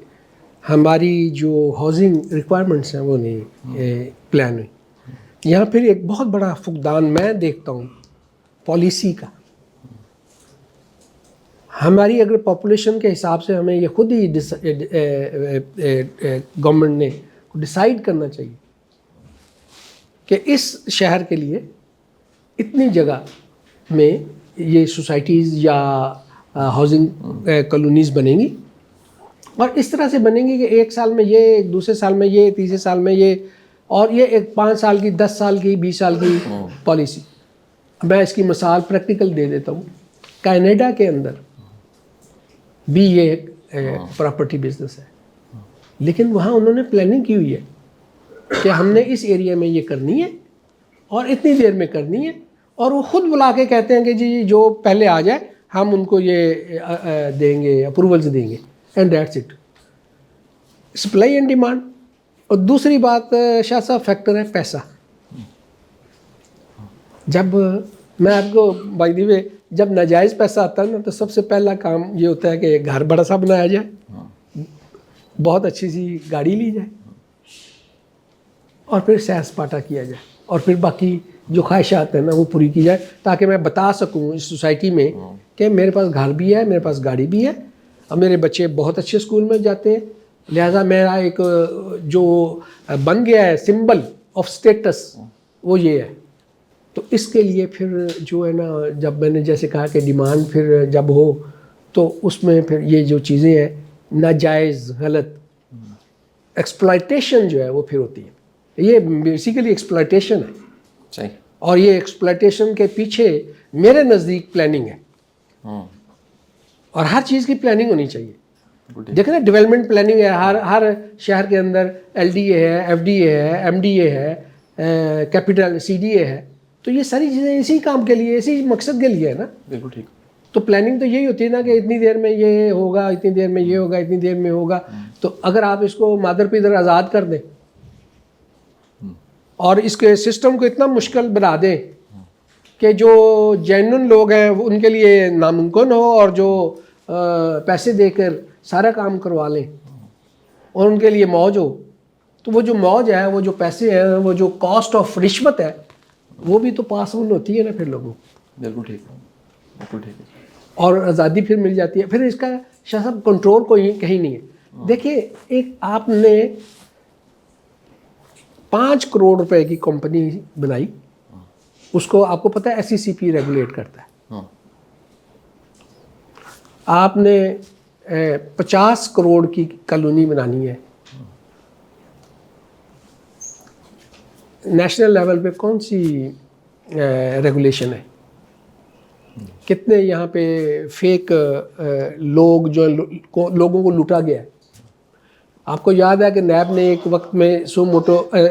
ہماری جو ہاؤسنگ ریکوائرمنٹس ہیں وہ نہیں پلان ہوئی. یہاں پھر ایک بہت بڑا فقدان میں دیکھتا ہوں پالیسی کا. ہماری اگر پاپولیشن کے حساب سے ہمیں یہ خود ہی گورنمنٹ نے ڈیسائیڈ کرنا چاہیے کہ اس شہر کے لیے اتنی جگہ میں یہ سوسائٹیز یا ہاؤسنگ کالونیز بنیں گی، اور اس طرح سے بنیں گی کہ ایک سال میں یہ، ایک دوسرے سال میں یہ، تیسرے سال میں یہ، اور یہ ایک 5 سال کی، 10 سال کی، 20 سال کی پالیسی. میں اس کی مثال پریکٹیکل دے دیتا ہوں. کینیڈا کے اندر بھی یہ ایک پراپرٹی بزنس ہے، لیکن وہاں انہوں نے پلاننگ کی ہوئی ہے کہ ہم نے اس ایریا میں یہ کرنی ہے اور اتنی دیر میں کرنی ہے، اور وہ خود بلا کے کہتے ہیں کہ جی جو پہلے آ جائے ہم ان کو یہ دیں گے، اپروولز دیں گے، and that's it. Supply and demand. اور دوسری بات شاہ صاحب فیکٹر ہے پیسہ. جب میں آپ کو بائی دی وے جب ناجائز پیسہ آتا ہے نا تو سب سے پہلا کام یہ ہوتا ہے کہ گھر بڑا سا بنایا جائے، بہت اچھی سی گاڑی لی جائے، اور پھر سیر سپاٹا کیا جائے، اور پھر باقی جو خواہشات ہیں نا وہ پوری کی جائے، تاکہ میں بتا سکوں اس سوسائٹی میں کہ میرے پاس گھر بھی ہے، میرے پاس گاڑی بھی ہے، اور میرے بچے بہت اچھے اسکول میں جاتے ہیں. لہٰذا میرا ایک جو بن گیا ہے سمبل آف اسٹیٹس وہ یہ ہے. تو اس کے لیے پھر جو ہے نا، جب میں نے جیسے کہا کہ ڈیمانڈ پھر جب ہو تو اس میں پھر یہ جو چیزیں ہیں ناجائز، غلط ایکسپلائٹیشن جو ہے وہ پھر ہوتی ہے. یہ بیسیکلی ایکسپلائٹیشن ہے. صحیح. اور یہ ایکسپلائٹیشن کے پیچھے میرے نزدیک پلاننگ ہے، اور ہر چیز کی پلاننگ ہونی چاہیے. دیکھیں نا ڈیولپمنٹ پلاننگ ہے ہر شہر کے اندر. ایل ڈی اے ہے، ایف ڈی اے ہے، ایم ڈی اے ہے، کیپٹل سی ڈی اے ہے. تو یہ ساری چیزیں اسی کام کے لیے، اسی مقصد کے لیے ہے نا. بالکل ٹھیک. تو پلاننگ تو یہی ہوتی ہے نا کہ اتنی دیر میں یہ ہوگا، اتنی دیر میں یہ ہوگا، اتنی دیر میں ہوگا. تو اگر آپ اس کو مادر پیدر آزاد کر دیں اور اس کے سسٹم کو اتنا مشکل بنا دیں کہ جو جینون لوگ ہیں ان کے لیے ناممکن ہو، اور جو پیسے دے کر سارا کام کروا لیں اور ان کے لیے موج ہو، تو وہ جو موج ہے، وہ جو پیسے ہیں، وہ جو کاسٹ آف رشوت ہے، وہ بھی تو پاس آن ہوتی ہے نا پھر لوگوں. بالکل ٹھیک. بالکل ٹھیک ہے. اور آزادی پھر مل جاتی ہے. پھر اس کا شاہ صاحب کنٹرول کوئی کہیں نہیں ہے. دیکھیے ایک آپ نے 5 کروڑ روپے کی کمپنی بنائی، اس کو آپ کو پتہ ہے SECP ریگولیٹ کرتا ہے. آپ نے 50 کروڑ کی کالونی بنانی ہے، نیشنل لیول پہ کون سی ریگولیشن ہے؟ کتنے یہاں پہ فیک لوگ جو لوگوں کو لوٹا گیا ہے. آپ کو یاد ہے کہ نیب نے ایک وقت میں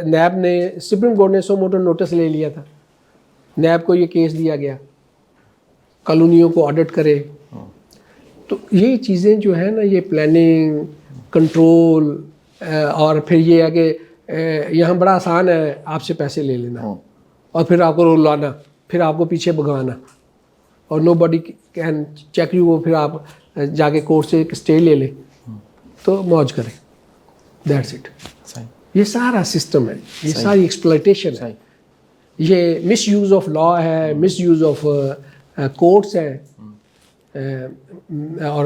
نیب نے سپریم کورٹ نے 100 موٹو نوٹس لے لیا تھا. نیب کو یہ کیس دیا گیا کالونیوں کو آڈٹ کرے. تو یہ چیزیں جو ہے نا، یہ پلاننگ، کنٹرول، اور پھر یہ ہے کہ یہاں بڑا آسان ہے آپ سے پیسے لے لینا اور پھر آپ کو رلانا، پھر آپ کو پیچھے بھگانا، اور نو باڈی کین چیک یو. پھر آپ جا کے کورٹ سے ایک اسٹے لے لیں تو موج کریں. That's it. یہ سارا سسٹم ہے، یہ ساری ایکسپلائٹیشن ہے، یہ مس یوز آف لا ہے، مس یوز آف کورٹس ہے، اور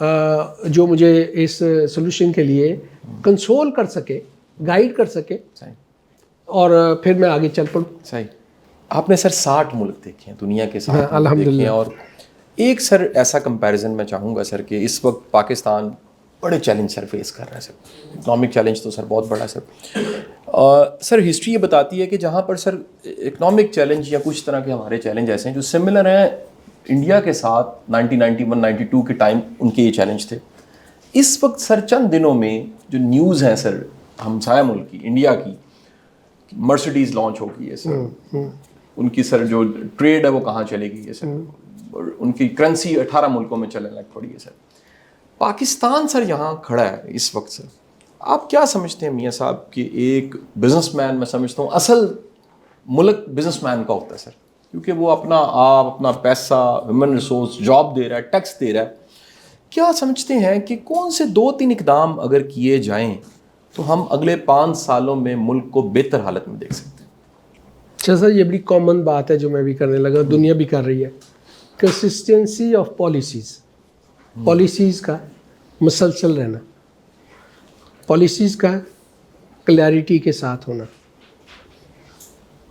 جو مجھے اس سولوشن کے لیے کنسول کر سکے, گائیڈ کر سکے, اور پھر میں آگے چل پڑوں. صحیح. آپ نے سر 60 ملک دیکھے ہیں, دنیا کے 60 ملک الحمدللہ. دیکھے ہیں, اور ایک سر ایسا کمپیریزن میں چاہوں گا سر کہ اس وقت پاکستان بڑے چیلنج سر فیس کر رہا ہے سر. اکنامک چیلنج تو سر بہت بڑا ہے سر. سر ہسٹری یہ بتاتی ہے کہ جہاں پر سر اکنامک چیلنج یا کچھ طرح کے ہمارے چیلنج ایسے ہیں جو سملر ہیں انڈیا کے ساتھ 1991-92 کے ٹائم ان کے یہ چیلنج تھے. اس وقت سر چند دنوں میں جو نیوز ہیں سر ہمسایہ ملک کی, انڈیا کی, مرسڈیز لانچ ہو گئی ہے سر, ان کی سر جو ٹریڈ ہے وہ کہاں چلے گئی ہے سر, اور ان کی کرنسی 18 ملکوں میں چلنے لگ پڑی ہے سر. پاکستان سر یہاں کھڑا ہے اس وقت. سر آپ کیا سمجھتے ہیں میاں صاحب کہ ایک بزنس مین, میں سمجھتا ہوں اصل ملک بزنس مین کا ہوتا ہے سر, کیونکہ وہ اپنا آپ, اپنا پیسہ, ہیومن ریسورس, جاب دے رہا ہے, ٹیکس دے رہا ہے. کیا سمجھتے ہیں کہ کون سے 2-3 اقدام اگر کیے جائیں تو ہم اگلے 5 سالوں میں ملک کو بہتر حالت میں دیکھ سکتے ہیں؟ اچھا سر, یہ بڑی کامن بات ہے جو میں بھی کرنے لگا, دنیا بھی کر رہی ہے. کنسسٹنسی آف پالیسیز کا مسلسل رہنا, پالیسیز کا کلیئرٹی کے ساتھ ہونا,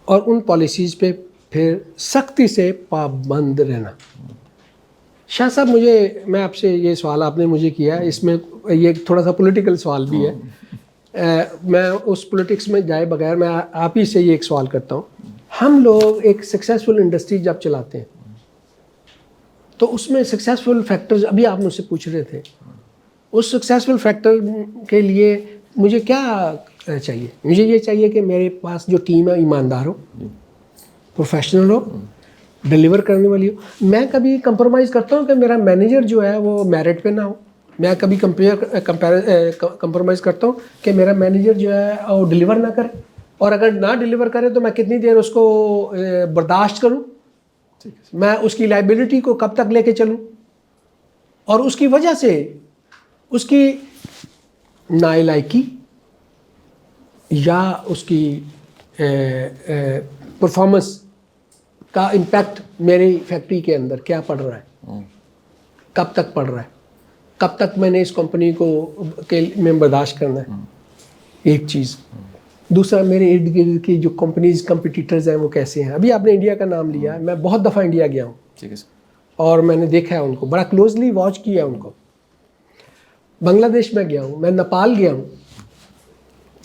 اور ان پالیسیز پہ پھر سختی سے پابند رہنا. شاہ صاحب میں آپ سے یہ سوال آپ نے مجھے کیا, اس میں یہ تھوڑا سا پولیٹیکل سوال بھی ہے. میں اس پولیٹکس میں جائے بغیر میں آپ ہی سے یہ ایک سوال کرتا ہوں. ہم لوگ ایک سکسیزفل انڈسٹری جب چلاتے ہیں تو اس میں سکسیزفل فیکٹرز, ابھی آپ مجھ سے پوچھ رہے تھے, اس سکسیزفل فیکٹر کے لیے مجھے کیا چاہیے؟ مجھے یہ چاہیے کہ میرے پاس جو ٹیم ہے ایماندار ہو, پروفیشنل ہو, ڈیلیور کرنے والی ہو. میں کبھی کمپرومائز کرتا ہوں کہ میرا مینیجر جو ہے وہ میرٹ پہ نہ ہو. میں کبھی کمپرومائز کرتا ہوں کہ میرا مینیجر جو ہے وہ ڈیلیور نہ کرے, اور اگر نہ ڈیلیور کرے تو میں کتنی دیر اس کو برداشت کروں, میں اس کی لائبلٹی کو کب تک لے کے چلوں, اور اس کی وجہ سے اس کی نالائقی یا اس کی پرفارمنس کا امپیکٹ میری فیکٹری کے اندر کیا پڑ رہا ہے, کب تک پڑ رہا ہے, کب تک میں نے اس کمپنی کو میں برداشت کرنا ہے. ایک چیز. دوسرا, میرے ارد گرد کی جو کمپٹیٹرز ہیں وہ کیسے ہیں. ابھی آپ نے انڈیا کا نام لیا, میں بہت دفعہ انڈیا گیا ہوں, ٹھیک ہے سر, اور میں نے دیکھا ہے ان کو, بڑا کلوزلی واچ کیا ہے ان کو. بنگلہ دیش میں گیا ہوں, میں نیپال گیا ہوں,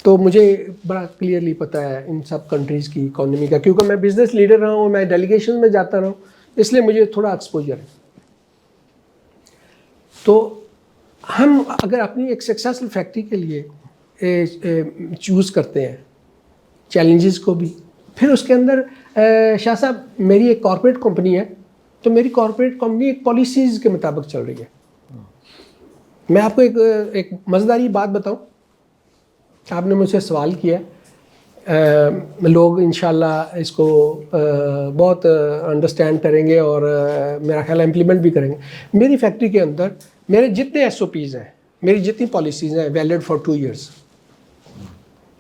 تو مجھے بڑا کلیئرلی پتہ ہے ان سب کنٹریز کی اکانومی کا, کیونکہ میں بزنس لیڈر رہا ہوں, میں ڈیلیگیشن میں جاتا رہا ہوں, اس لیے مجھے تھوڑا ایکسپوجر ہے. تو ہم اگر اپنی ایک سکسیسفل فیکٹری کے لیے چوز کرتے ہیں چیلنجز کو بھی, پھر اس کے اندر شاہ صاحب میری ایک کارپوریٹ کمپنی ہے, تو میری کارپوریٹ کمپنی ایک پالیسیز کے مطابق چل رہی ہے. میں آپ کو ایک مزیداری بات بتاؤں. آپ نے مجھ سے سوال کیا, لوگ انشاءاللہ اس کو بہت انڈرسٹینڈ کریں گے اور میرا خیال ہے امپلیمنٹ بھی کریں گے. میری فیکٹری کے اندر میرے جتنے SOPs ہیں, میری جتنی پالیسیز ہیں, ویلڈ فار 2 years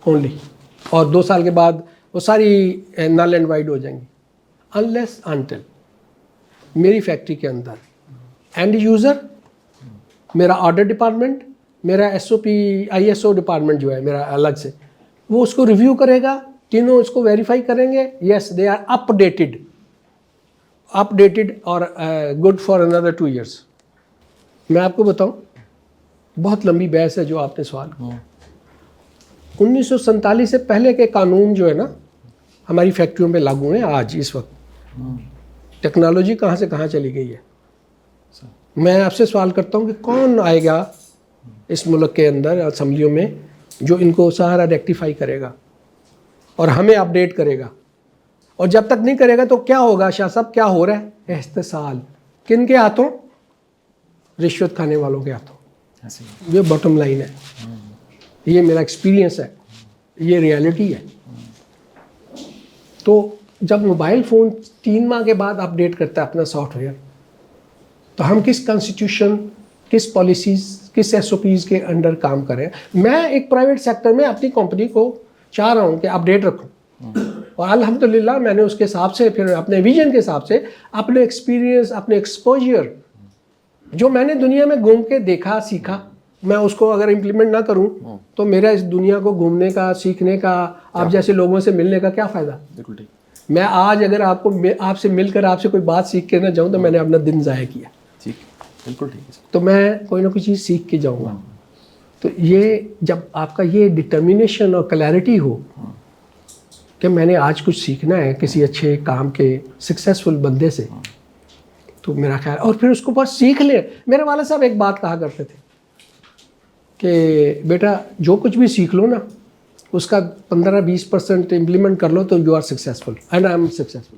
اونلی, اور 2 سال کے بعد وہ ساری نل اینڈ وائڈ ہو جائیں گی. انلیس انٹل میری فیکٹری کے اندر اینڈ یوزر, میرا آرڈر ڈپارٹمنٹ, میرا ISO ڈپارٹمنٹ جو ہے میرا الگ سے, وہ اس کو ریویو کرے گا, تینوں اس کو ویریفائی کریں گے, یس دے آر اپڈیٹڈ اور گڈ فار another 2 years. میں آپ کو بتاؤں, بہت لمبی بحث ہے جو آپ نے سوال کیا. 1947 سے پہلے کے قانون جو ہے نا ہماری فیکٹریوں پہ لاگو ہیں آج اس وقت. ٹیکنالوجی کہاں سے کہاں چلی گئی ہے. میں آپ سے سوال کرتا ہوں کہ کون آئے گا اس ملک کے اندر اسمبلیوں میں جو ان کو سارا ریکٹیفائی کرے گا اور ہمیں اپڈیٹ کرے گا. اور جب تک نہیں کرے گا تو کیا ہوگا شاہ صاحب, کیا ہو رہا ہے؟ احتسال. کن کے ہاتھوں؟ رشوت کھانے والوں کے ہاتھوں. یہ باٹم لائن ہے, یہ میرا ایکسپیرینس ہے, یہ ریالٹی ہے. تو جب موبائل فون 3 ماہ کے بعد اپڈیٹ کرتا ہے اپنا سافٹ ویئر, تو ہم کس کانسٹیٹیوشن, کس پالیسیز, کس SOPs کے انڈر کام کریں. میں ایک پرائیویٹ سیکٹر میں اپنی کمپنی کو چاہ رہا ہوں کہ اپڈیٹ رکھوں, اور الحمدللہ میں نے اس کے حساب سے, پھر اپنے ویژن کے حساب سے, اپنے ایکسپیرینس, اپنے ایکسپوجر جو میں نے دنیا میں گھوم کے دیکھا سیکھا میں اس کو اگر امپلیمنٹ نہ کروں تو میرا اس دنیا کو گھومنے کا سیکھنے کا آپ جیسے لوگوں سے ملنے کا کیا فائدہ. بالکل ٹھیک. میں آج اگر آپ سے مل کر آپ سے کوئی بات سیکھ کے نہ جاؤں تو میں نے اپنا دن ضائع کیا. ٹھیک, بالکل ٹھیک ہے. تو میں کوئی نہ کوئی چیز سیکھ کے جاؤں گا. تو یہ جب آپ کا یہ ڈٹرمینیشن اور کلیئرٹی ہو کہ میں نے آج کچھ سیکھنا ہے کسی اچھے کام کے سکسیزفل بندے سے, تو میرا خیال اور پھر اس کو بس سیکھ لیں. میرے والد صاحب ایک بات کہا کرتے تھے کہ بیٹا جو کچھ بھی سیکھ لو نا اس کا 15-20% امپلیمنٹ کر لو تو you are successful and I am successful.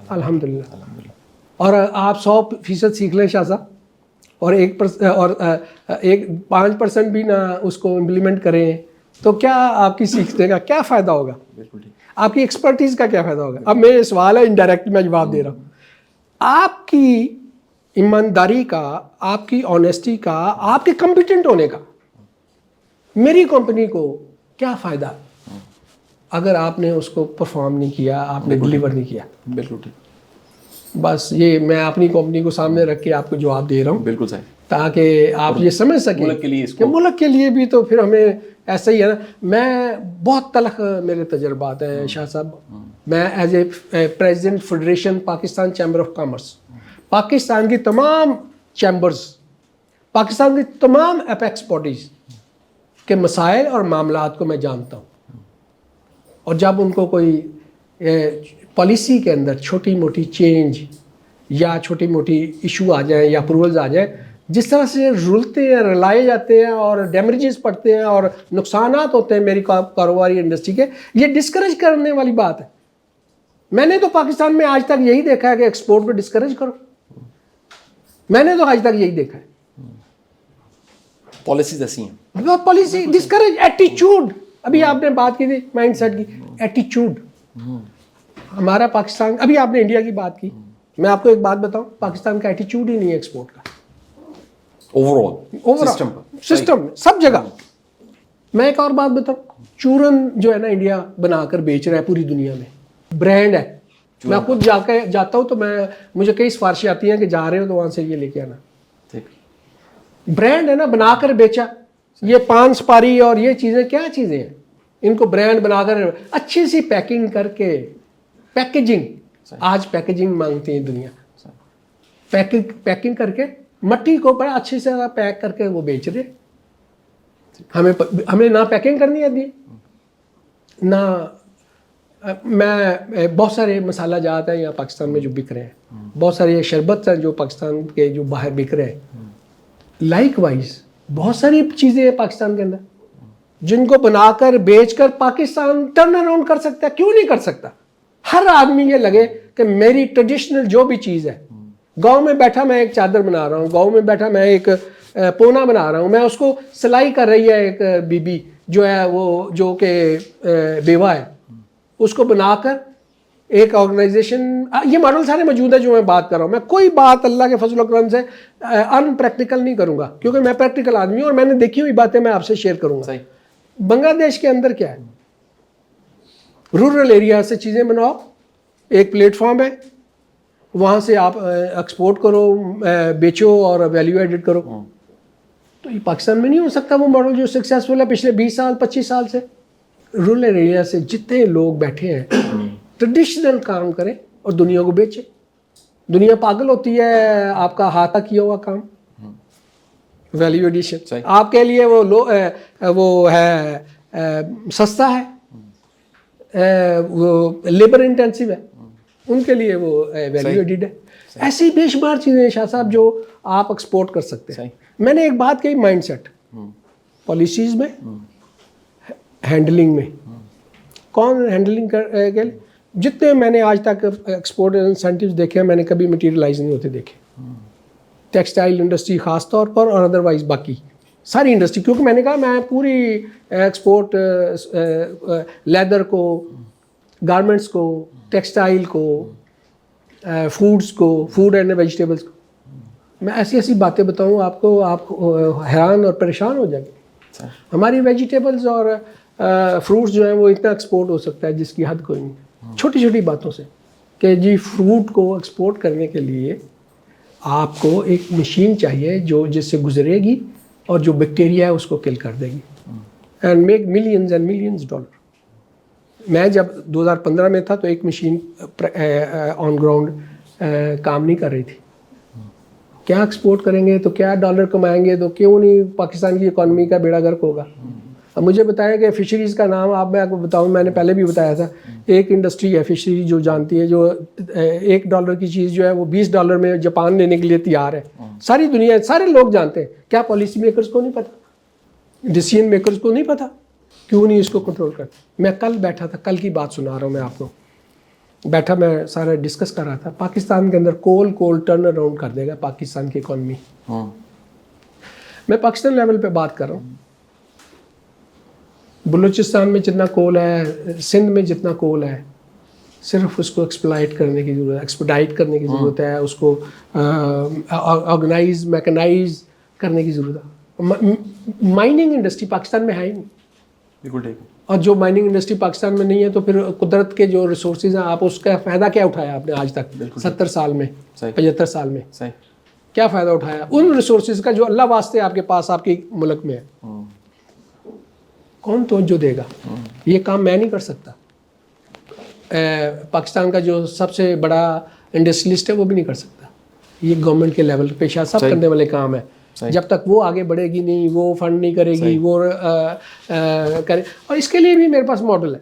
الحمد للہ. اور آپ 100% سیکھ لیں شاہ صاحب اور 5% بھی نہ اس کو امپلیمنٹ کریں تو کیا آپ کی سیکھنے کا کیا فائدہ ہوگا, آپ کی ایکسپرٹیز کا کیا فائدہ ہوگا. اب میرے سوال ہے انڈائریکٹ میں جواب دے رہا ہوں. آپ کی ایمانداری کا, آپ کی آنیسٹی کا, آپ کے کمپیٹنٹ ہونے کا میری کمپنی کو کیا فائدہ اگر آپ نے اس کو پرفارم نہیں کیا, آپ نے ڈلیور نہیں کیا. بالکل ٹھیک. بس یہ میں اپنی کمپنی کو سامنے رکھ کے آپ کو جواب دے رہا ہوں. بالکل صحیح. تاکہ آپ یہ سمجھ سکیں کہ ملک کے لیے بھی تو پھر ہمیں ایسا ہی ہے نا. میں بہت تلخ میرے تجربات ہیں شاہ صاحب. میں as a president federation Pakistan chamber of commerce, Pakistan کی تمام چیمبرز, پاکستان کی تمام اپیکس باڈیز کے مسائل اور معاملات کو میں جانتا ہوں. اور جب ان کو کوئی پالیسی کے اندر چھوٹی موٹی چینج یا چھوٹی موٹی ایشو آ جائیں یا اپروولز آ جائیں, جس طرح سے رولتے ہیں, رلائے جاتے ہیں اور ڈیمیجز پڑتے ہیں اور نقصانات ہوتے ہیں میری کاروباری انڈسٹری کے, یہ ڈسکریج کرنے والی بات ہے. میں نے تو پاکستان میں آج تک یہی دیکھا ہے کہ ایکسپورٹ پہ ڈسکریج کرو. میں نے تو آج تک یہی دیکھا ہے. پالیسیز ایسی ہیں, پالیسی ڈسکریج, ایٹیچیوڈ. ابھی آپ نے بات کی تھی مائنڈ سیٹ کی, ایٹیچیوڈ. ہمارا پاکستان, ابھی آپ نے انڈیا کی بات کی, میں آپ کو ایک بات بتاؤں, پاکستان کا ایٹیچیوڈ ہی نہیں ہے ایکسپورٹ کا. اوور سسٹم سب جگہ. میں ایک اور بات بتاؤں, چورن جو ہے نا انڈیا بنا کر بیچ رہا ہے پوری دنیا میں, برانڈ ہے. میں خود جاتا ہوں تو مجھے کئی سفارشیں آتی ہیں کہ جا رہے ہو تو وہاں سے یہ لے کے آنا. برانڈ ہے نا, بنا کر بیچا. یہ پان سپاری اور یہ چیزیں کیا چیزیں ہیں, ان کو برانڈ بنا کر اچھی سی پیکنگ کر کے, پیکیجنگ, آج پیکیجنگ مانگتی ہے دنیا, پیکنگ کر کے مٹی کو بڑا اچھے سے پیک کر کے وہ بیچ رہے. ہمیں نہ پیکنگ کرنی آتی نہ. میں بہت سارے مسالہ جات ہیں یہاں پاکستان میں جو بک رہے ہیں, بہت سارے شربت ہیں جو پاکستان کے جو باہر بک رہے ہیں. لائک وائز بہت ساری چیزیں ہیں پاکستان کے اندر جن کو بنا کر بیچ کر پاکستان ٹرن اراؤنڈ کر سکتا ہے. کیوں نہیں کر سکتا؟ ہر آدمی یہ لگے کہ میری ٹریڈیشنل جو بھی چیز ہے, گاؤں میں بیٹھا میں ایک چادر بنا رہا ہوں, گاؤں میں بیٹھا میں ایک پونا بنا رہا ہوں, میں اس کو سلائی کر رہی ہے ایک بی بی جو ہے وہ جو کہ بیوہ ہے, اس کو بنا کر ایک آرگنائزیشن. یہ ماڈل سارے موجود ہیں جو میں بات کر رہا ہوں. میں کوئی بات اللہ کے فضل و کرم سے ان پریکٹیکل نہیں کروں گا کیونکہ میں پریکٹیکل آدمی ہوں اور میں نے دیکھی ہوئی باتیں میں آپ سے شیئر کروں گا. بنگلہ دیش کے اندر کیا ہے, رورل ایریا سے چیزیں بناؤ, ایک پلیٹ فارم ہے, وہاں سے آپ ایکسپورٹ کرو, بیچو اور ویلیو ایڈٹ کرو. تو یہ پاکستان میں نہیں ہو سکتا وہ ماڈل جو سکسیزفل ہے پچھلے 20 سال 25 سال سے. رورل ایریا سے جتنے لوگ بیٹھے ہیں ٹریڈیشنل کام کریں اور دنیا کو بیچیں. دنیا پاگل ہوتی ہے آپ کا ہاتھ کیا ہوا کام, ویلیو ایڈیشن. آپ کے لیے وہ ہے سستا ہے, وہ لیبر انٹینسیو ہے, ان کے لیے وہ ویلیو ایڈیڈ ہے. ایسی بے شمار چیزیں شاہ صاحب جو آپ ایکسپورٹ کر سکتے ہیں. میں نے ایک بات کہی, مائنڈ سیٹ, پالیسیز میں, ہینڈلنگ میں. کون ہینڈلنگ کر جتنے میں نے آج تک ایکسپورٹ انسینٹیوز دیکھے ہیں میں نے کبھی مٹیریلائز نہیں ہوتے دیکھے. ٹیکسٹائل انڈسٹری خاص طور پر اور ادروائز باقی ساری انڈسٹری, کیونکہ میں نے کہا میں پوری ایکسپورٹ لیدر کو, گارمنٹس کو, ٹیکسٹائل کو, فوڈس کو, فوڈ اینڈ ویجیٹیبلس کو, میں ایسی ایسی باتیں بتاؤں آپ کو, آپ حیران اور پریشان ہو جائیں گے. ہماری ویجیٹیبلز اور فروٹس جو ہیں وہ اتنا ایکسپورٹ ہو سکتا ہے جس کی حد کوئی نہیں. چھوٹی چھوٹی باتوں سے کہ جی فروٹ کو ایکسپورٹ کرنے کے لیے آپ کو ایک مشین چاہیے جو جس سے گزرے گی اور جو بیکٹیریا ہے اس کو کل کر دے گی and make millions and millions dollar. میں جب 2015 میں تھا تو ایک مشین آن گراؤنڈ کام نہیں کر رہی تھی. کیا ایکسپورٹ کریں گے تو کیا ڈالر کمائیں گے تو کیوں نہیں پاکستان کی اکانومی کا بیڑا غرق ہوگا. اب مجھے بتایا کہ فشریز کا نام میں آپ کو بتاؤں, میں نے پہلے بھی بتایا تھا, ایک انڈسٹری ہے فشری جو جانتی ہے, جو $1 کی چیز جو ہے وہ $20 میں جاپان لینے کے لیے تیار ہے. ساری دنیا سارے لوگ جانتے ہیں. کیا پالیسی میکرز کو نہیں پتہ, ڈیسیژن میکرز کو نہیں پتہ, کیوں نہیں اس کو کنٹرول کرتے. میں کل بیٹھا تھا, کل کی بات سنا رہا ہوں میں آپ کو, بیٹھا میں سارا ڈسکس کر رہا تھا. پاکستان کے اندر کول ٹرن اراؤنڈ کر دے گا پاکستان کی اکانومی. میں پاکستان لیول پہ بات کر رہا ہوں. بلوچستان میں جتنا کول ہے, سندھ میں جتنا کول ہے, صرف اس کو ایکسپلائٹ کرنے کی ضرورت ہے, ایکسپڈائٹ کرنے کی ضرورت ہے, اس کو آرگنائز میکنائز کرنے کی ضرورت ہے. مائننگ انڈسٹری پاکستان میں ہے ہی نہیں. بالکل ٹھیک. اور جو مائننگ انڈسٹری پاکستان میں نہیں ہے تو پھر قدرت کے جو ریسورسز ہیں آپ اس کا فائدہ کیا اٹھایا آپ نے آج تک 70 سال میں 75 سال میں کیا فائدہ اٹھایا ان ریسورسز کا جو اللہ واسطے آپ کے پاس آپ کے ملک میں ہے. کون توجہ دے گا؟ یہ کام میں نہیں کر سکتا. پاکستان کا جو سب سے بڑا انڈسٹریلسٹ ہے وہ بھی نہیں کر سکتا. یہ گورنمنٹ کے لیول پہ سب کرنے والے کام ہے. جب تک وہ آگے بڑھے گی نہیں, وہ فنڈ نہیں کرے گی, وہ کرے. اور اس کے لیے بھی میرے پاس ماڈل ہے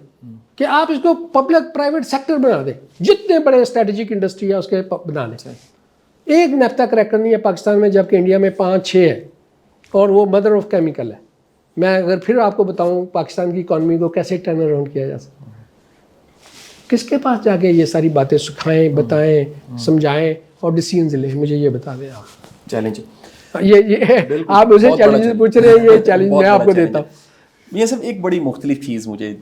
کہ آپ اس کو پبلک پرائیویٹ سیکٹر بنا دیں. جتنے بڑے اسٹریٹجک انڈسٹری ہے اس کے بنا لیں. ایک نیفتا کریکٹر نہیں ہے پاکستان میں, جبکہ انڈیا میں 5-6 ہے اور وہ مدر آف کیمیکل ہے. میں اگر پھر آپ کو بتاؤں پاکستان کی اکانومی کو کیسے ٹرن اراؤنڈ کیا جا سکتا ہے, کس کے پاس جا کے یہ ساری باتیں سکھائیں, بتائیں, سمجھائیں اور ڈیسیژنز لیں, مجھے یہ بتا دیں آپ. چیلنج یہ آپ مجھے چیلنج پوچھ رہے ہیں, یہ چیلنج میں آپ کو دیتا ہوں. یہ سب ایک بڑی مختلف چیز مجھے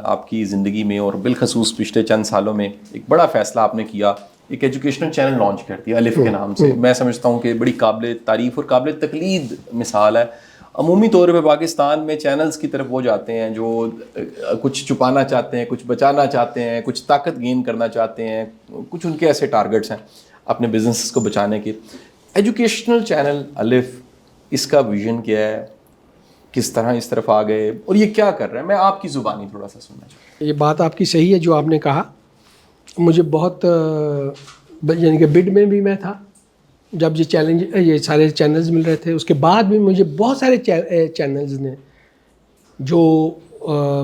آپ کی زندگی میں اور بالخصوص پچھلے چند سالوں میں ایک بڑا فیصلہ آپ نے کیا, ایک ایجوکیشنل چینل لانچ کر دیا الف کے نام سے. میں سمجھتا ہوں کہ بڑی قابل تعریف اور قابل تقلید مثال ہے. عمومی طور پہ پاکستان میں چینلز کی طرف وہ جاتے ہیں جو کچھ چھپانا چاہتے ہیں, کچھ بچانا چاہتے ہیں, کچھ طاقت گین کرنا چاہتے ہیں, کچھ ان کے ایسے ٹارگٹس ہیں اپنے بزنس کو بچانے کے. ایجوکیشنل چینل الف, اس کا ویژن کیا ہے, کس طرح اس طرف آ گئے اور یہ کیا کر رہے ہیں؟ میں آپ کی زبانی تھوڑا سا سننا چاہتا ہوں. یہ بات آپ کی صحیح ہے جو آپ نے کہا. مجھے بہت یعنی کہ بڈ میں بھی میں تھا جب یہ سارے چینلز مل رہے تھے. اس کے بعد بھی مجھے بہت سارے چینلز نے جو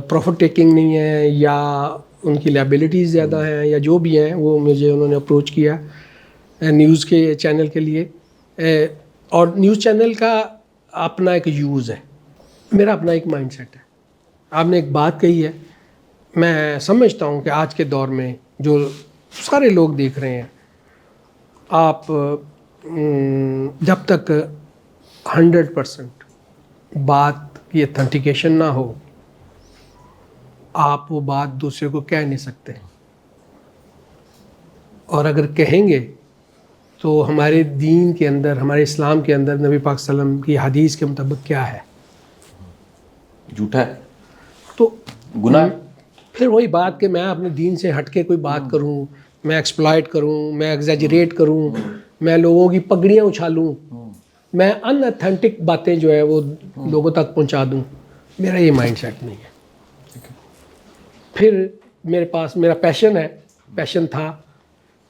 پروفٹ ٹیکنگ نہیں ہے یا ان کی لائبلٹیز زیادہ ہیں یا جو بھی ہیں, وہ مجھے انہوں نے اپروچ کیا نیوز کے چینل کے لیے. اور نیوز چینل کا اپنا ایک یوز ہے, میرا اپنا ایک مائنڈ سیٹ ہے. آپ نے ایک بات کہی ہے, میں سمجھتا ہوں کہ آج کے دور میں جو سارے لوگ دیکھ رہے ہیں, آپ جب تک 100% بات کی اتھینٹیکیشن نہ ہو آپ وہ بات دوسرے کو کہہ نہیں سکتے. اور اگر کہیں گے تو ہمارے دین کے اندر, ہمارے اسلام کے اندر نبی پاک صلی اللہ علیہ وسلم کی حدیث کے مطابق کیا ہے؟ جھوٹا ہے, تو گناہ. پھر وہی بات کہ میں اپنے دین سے ہٹ کے کوئی بات کروں, میں ایکسپلائٹ کروں, میں ایگزیجریٹ کروں, میں لوگوں کی پگڑیاں اچھالوں, میں ان اتھینٹک باتیں جو ہے وہ لوگوں تک پہنچا دوں, میرا یہ مائنڈ سیٹ نہیں ہے. پھر میرے پاس میرا پیشن تھا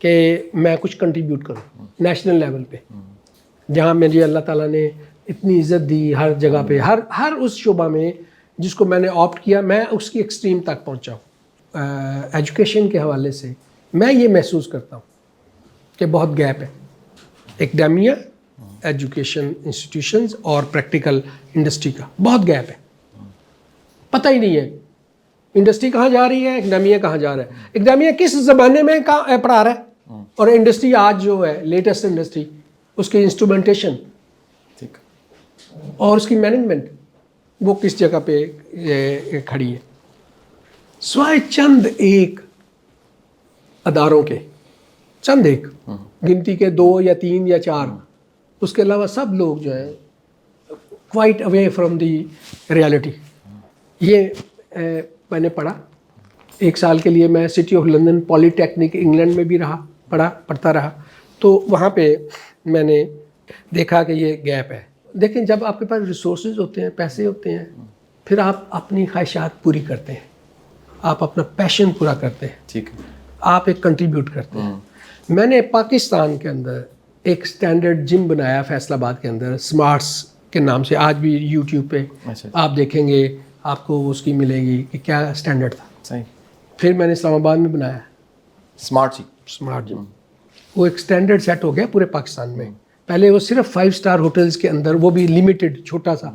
کہ میں کچھ کنٹریبیوٹ کروں نیشنل لیول پہ, جہاں مجھے اللہ تعالیٰ نے اتنی عزت دی ہر جگہ پہ, ہر اس شعبہ میں جس کو میں نے آپٹ کیا میں اس کی ایکسٹریم تک پہنچا ہوں. ایجوکیشن کے حوالے سے میں یہ محسوس کرتا ہوں کہ بہت گیپ ہے. ایکڈیمیا, ایجوکیشن انسٹیٹیوشنز اور پریکٹیکل انڈسٹری کا بہت گیپ ہے. پتہ ہی نہیں ہے انڈسٹری کہاں جا رہی ہے, ایکڈیمیا کہاں جا رہا ہے, ایکڈیمیا کس زمانے میں پڑھا رہا ہے, اور انڈسٹری آج جو ہے لیٹسٹ انڈسٹری اس کی انسٹرومنٹیشن اور اس کی مینجمنٹ وہ کس جگہ پہ کھڑی ہے. سوائے چند ایک اداروں کے, چند ایک گنتی کے 2 یا 3 یا 4, اس کے علاوہ سب لوگ جو ہیں quite away from the reality. یہ میں نے پڑھا 1 سال کے لیے, میں city of London polytechnic England میں بھی پڑھتا رہا, تو وہاں پہ میں نے دیکھا کہ یہ گیپ ہے. دیکھیں جب آپ کے پاس ریسورسز ہوتے ہیں, پیسے ہوتے ہیں, پھر آپ اپنی خواہشات پوری کرتے ہیں, آپ اپنا پیشن پورا کرتے ہیں, ٹھیک ہے, آپ ایک کنٹریبیوٹ کرتے ہیں. میں نے پاکستان کے اندر ایک سٹینڈرڈ جم بنایا فیصل آباد کے اندر, سمارٹس کے نام سے. آج بھی یوٹیوب پہ آپ دیکھیں گے, آپ کو اس کی ملے گی کہ کیا سٹینڈرڈ تھا. صحیح. پھر میں نے اسلام آباد میں بنایا سمارٹ جم. وہ ایک سٹینڈرڈ سیٹ ہو گیا پورے پاکستان میں. پہلے وہ صرف 5 اسٹار ہوٹلز کے اندر, وہ بھی لمیٹڈ چھوٹا سا,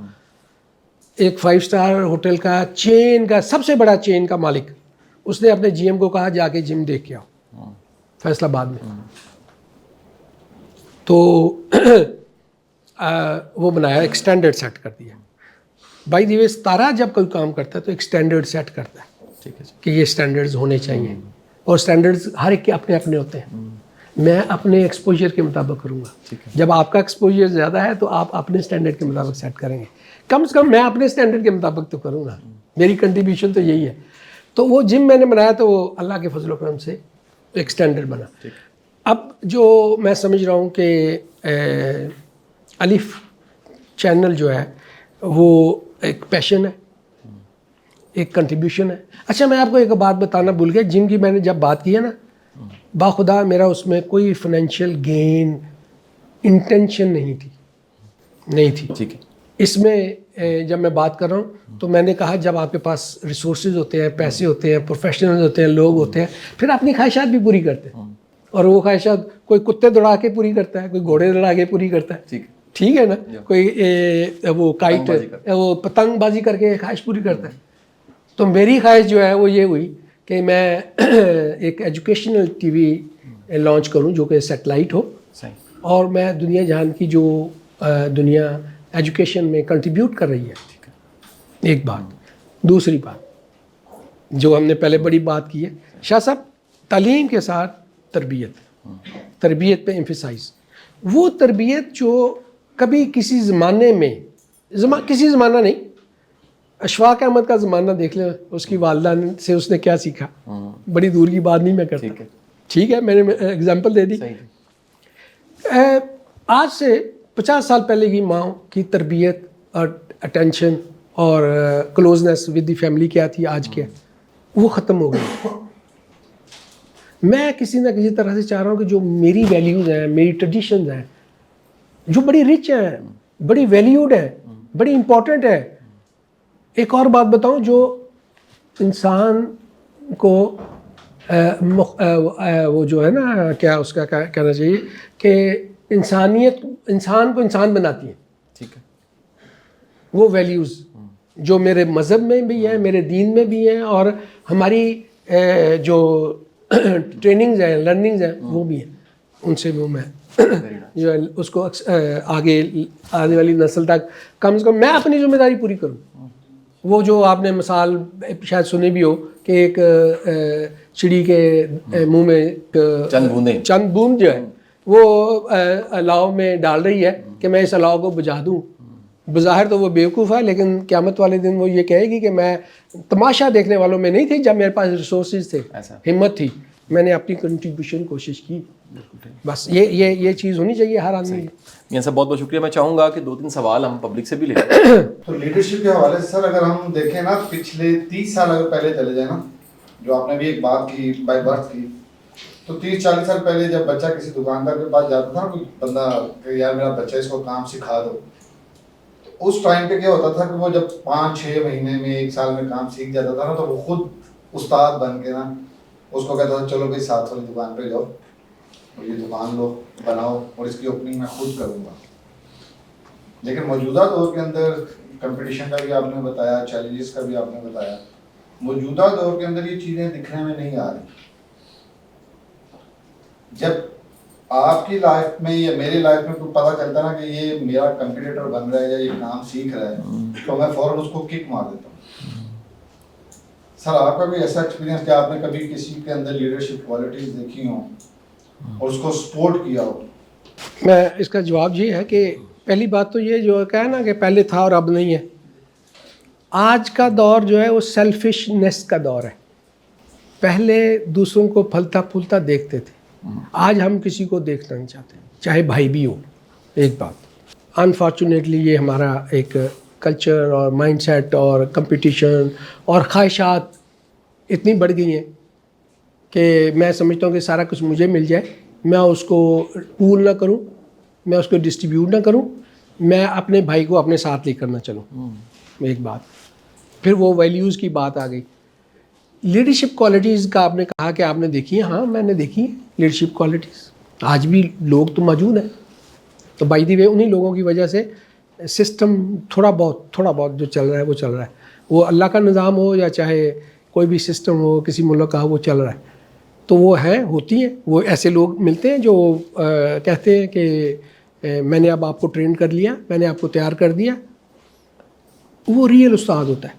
ایک 5 اسٹار ہوٹل کا چین کا سب سے بڑا چین کا مالک, اس نے اپنے جی ایم کو کہا جا کے جم دیکھ کے آؤ فیصل آباد میں. تو وہ بنایا, ایک سٹینڈرڈ سیٹ کر دیا. بائی دی وے ستارہ جب کوئی کام کرتا ہے تو ایک سٹینڈرڈ سیٹ کرتا ہے کہ یہ سٹینڈرڈز ہونے چاہیے, اور سٹینڈرڈز ہر ایک کے اپنے اپنے ہوتے ہیں. میں اپنے ایکسپوجر کے مطابق کروں گا. جب آپ کا ایکسپوجر زیادہ ہے تو آپ اپنے سٹینڈرڈ کے مطابق سیٹ کریں گے. کم سے کم میں اپنے سٹینڈرڈ کے مطابق تو کروں گا, میری کنٹریبیوشن تو یہی ہے. تو وہ جم میں نے بنایا تو وہ اللہ کے فضل و کرم سے ایک سٹینڈرڈ بنا. اب جو میں سمجھ رہا ہوں کہ الف چینل جو ہے وہ ایک پیشن ہے, ایک کنٹریبیوشن ہے. اچھا میں آپ کو ایک بات بتانا بھول گیا, جم کی میں نے جب بات کی ہے نا, باخدا میرا اس میں کوئی فائنینشیل گین انٹینشن نہیں تھی. ٹھیک ہے. اس میں جب میں بات کر رہا ہوں تو میں نے کہا جب آپ کے پاس ریسورسز ہوتے ہیں, پیسے ہوتے ہیں, پروفیشنلز ہوتے ہیں, لوگ ہوتے ہیں, پھر اپنی خواہشات بھی پوری کرتے ہیں. اور وہ خواہشات کوئی کتے دوڑا کے پوری کرتا ہے, کوئی گھوڑے دوڑا کے پوری کرتا ہے, ٹھیک ہے نا, کوئی وہ کائٹ وہ پتنگ بازی کر کے خواہش پوری کرتا ہے. تو میری خواہش جو ہے وہ یہ ہوئی کہ میں ایک ایجوکیشنل ٹی وی لانچ کروں جو کہ سیٹلائٹ ہو, اور میں دنیا جہان کی جو دنیا ایجوکیشن میں کنٹریبیوٹ کر رہی ہے. ایک بات. دوسری بات جو ہم نے پہلے بڑی بات کی ہے, شاہ صاحب تعلیم کے ساتھ تربیت پہ ایمفیسائز. وہ تربیت جو کبھی کسی زمانے میں کسی زمانہ نہیں, اشفاق احمد کا زمانہ دیکھ لیں, اس کی والدہ سے اس نے کیا سیکھا, بڑی دور کی بات نہیں میں کرتا, ٹھیک ہے, میں نے ایگزامپل دے دی. آج سے 50 سال پہلے کی ماں کی تربیت اور اٹینشن اور کلوزنس ود دی فیملی کیا تھی, آج کیا, وہ ختم ہو گئی. میں کسی نہ کسی طرح سے چاہ رہا ہوں کہ جو میری ویلیوز ہیں, میری ٹریڈیشنز ہیں, جو بڑی رچ ہیں, بڑی ویلیوڈ ہیں, بڑی امپورٹنٹ ہے. ایک اور بات بتاؤں, جو انسان کو وہ جو ہے نا, کیا اس کا کہنا چاہیے کہ انسانیت انسان کو انسان بناتی ہے. ٹھیک ہے. وہ ویلیوز جو میرے مذہب میں بھی ہیں, میرے دین میں بھی ہیں, اور ہماری جو ٹریننگز ہیں, لرننگز ہیں, وہ بھی ہیں. ان سے وہ میں جو ہے اس کو آگے آنے والی نسل تک کم سے کم میں اپنی ذمہ داری پوری کروں. وہ جو آپ نے مثال شاید سنی بھی ہو کہ ایک چڑی کے منہ میں چند بوند جو ہے وہ الاؤ میں ڈال رہی ہے کہ میں اس الاؤ کو بجھا دوں. بظاہر تو وہ بیوقوف ہے, لیکن قیامت والے دن وہ یہ کہے گی کہ میں تماشا دیکھنے والوں میں نہیں تھی, جب میرے پاس ریسورسز تھے, ہمت تھی, میں نے اپنی کنٹریبیوشن کوشش کی. بس یہ چیز ہونی چاہیے ہر آدمی کی. میاں صاحب بہت بہت شکریہ. میں چاہوں گا کہ 2-3 سوال ہم پبلک سے بھی لیں. تو لیڈرشپ کے حوالے سے سر اگر ہم دیکھیں نا, پچھلے 30 سال اگر پہلے چلے جائیں نا, جو آپ نے بھی ایک بات کی بائی برتھ کی, تو 30-40 سال پہلے جب بچہ کسی دکاندار کے پاس جاتا تھا نا, کوئی بندہ کہ یار میرا بچہ اس کو کام سکھا دو, تو اس ٹائم پہ کیا ہوتا تھا کہ وہ جب 5-6 مہینے میں 1 سال میں کام سیکھ جاتا تھا نا, تو وہ خود استاد بن کے نا اس کو کہتا تھا چلو بھائی 7 والی دکان پہ جاؤ اور یہ دکان لو, بناؤ, اور اس کی اوپننگ میں خود کروں گا. لیکن موجودہ دور کے اندر کمپٹیشن کا بھی آپ نے بتایا, چیلنجز کا بھی آپ نے بتایا, موجودہ دور کے اندر یہ چیزیں دکھنے میں نہیں آ رہی. جب آپ کی لائف میں یا میری لائف میں کوئی پتہ چلتا نا کہ یہ میرا کمپٹیٹر بن رہا ہے یا یہ کام سیکھ رہا ہے, تو میں فوراً اس کو کک مار دیتا ہوں. سر آپ کا کوئی ایسا ایکسپیرینس کہ آپ نے کبھی کسی کے اندر لیڈرشپ کوالٹیز دیکھی ہوں اور اس کو سپورٹ کیا ہو؟ میں اس کا جواب یہ ہے کہ پہلی بات تو یہ جو ہے نا کہ پہلے تھا اور اب نہیں ہے. آج کا دور جو ہے وہ سیلفشنس کا دور ہے. پہلے دوسروں کو پھلتا پھولتا دیکھتے تھے, آج ہم کسی کو دیکھنا نہیں چاہتے, چاہے بھائی بھی ہو. ایک بات انفارچونیٹلی یہ ہمارا ایک کلچر اور مائنڈ سیٹ اور کمپٹیشن اور خواہشات اتنی بڑھ گئی ہیں کہ میں سمجھتا ہوں کہ سارا کچھ مجھے مل جائے, میں اس کو پول نہ کروں, میں اس کو ڈسٹریبیوٹ نہ کروں, میں اپنے بھائی کو اپنے ساتھ لے کر نہ چلوں. ایک بات. پھر وہ ویلیوز کی بات آ گئی. لیڈرشپ کوالٹیز کا آپ نے کہا کہ آپ نے دیکھی ہیں. ہاں میں نے دیکھی ہیں لیڈرشپ کوالٹیز. آج بھی لوگ تو موجود ہیں. تو بائی دی وے انہی لوگوں کی وجہ سے سسٹم تھوڑا بہت جو چل رہا ہے وہ چل رہا ہے. وہ اللہ کا نظام ہو یا چاہے کوئی بھی سسٹم ہو کسی ملک کا, وہ چل رہا ہے. تو وہ ہوتی ہیں, وہ ایسے لوگ ملتے ہیں جو کہتے ہیں کہ میں نے اب آپ کو ٹرین کر لیا, میں نے آپ کو تیار کر دیا. وہ ریئل استاد ہوتا ہے.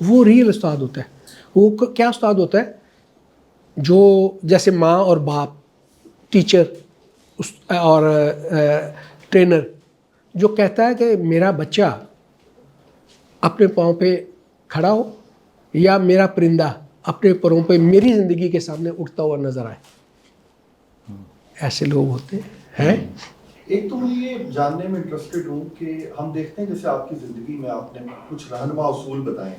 وہ ریئل استاد ہوتا ہے. وہ کیا استاد ہوتا ہے؟ جو جیسے ماں اور باپ, ٹیچر اور ٹرینر, جو کہتا ہے کہ میرا بچہ اپنے پاؤں پہ کھڑا ہو یا میرا پرندہ اپنے پروں پہ میری زندگی کے سامنے اٹھتا ہوا نظر آئے. ایسے لوگ ہوتے ہیں. ایک تو میں یہ جاننے میں انٹرسٹڈ ہوں کہ ہم دیکھتے ہیں جیسے آپ کی زندگی میں آپ نے کچھ رہنما اصول بتائے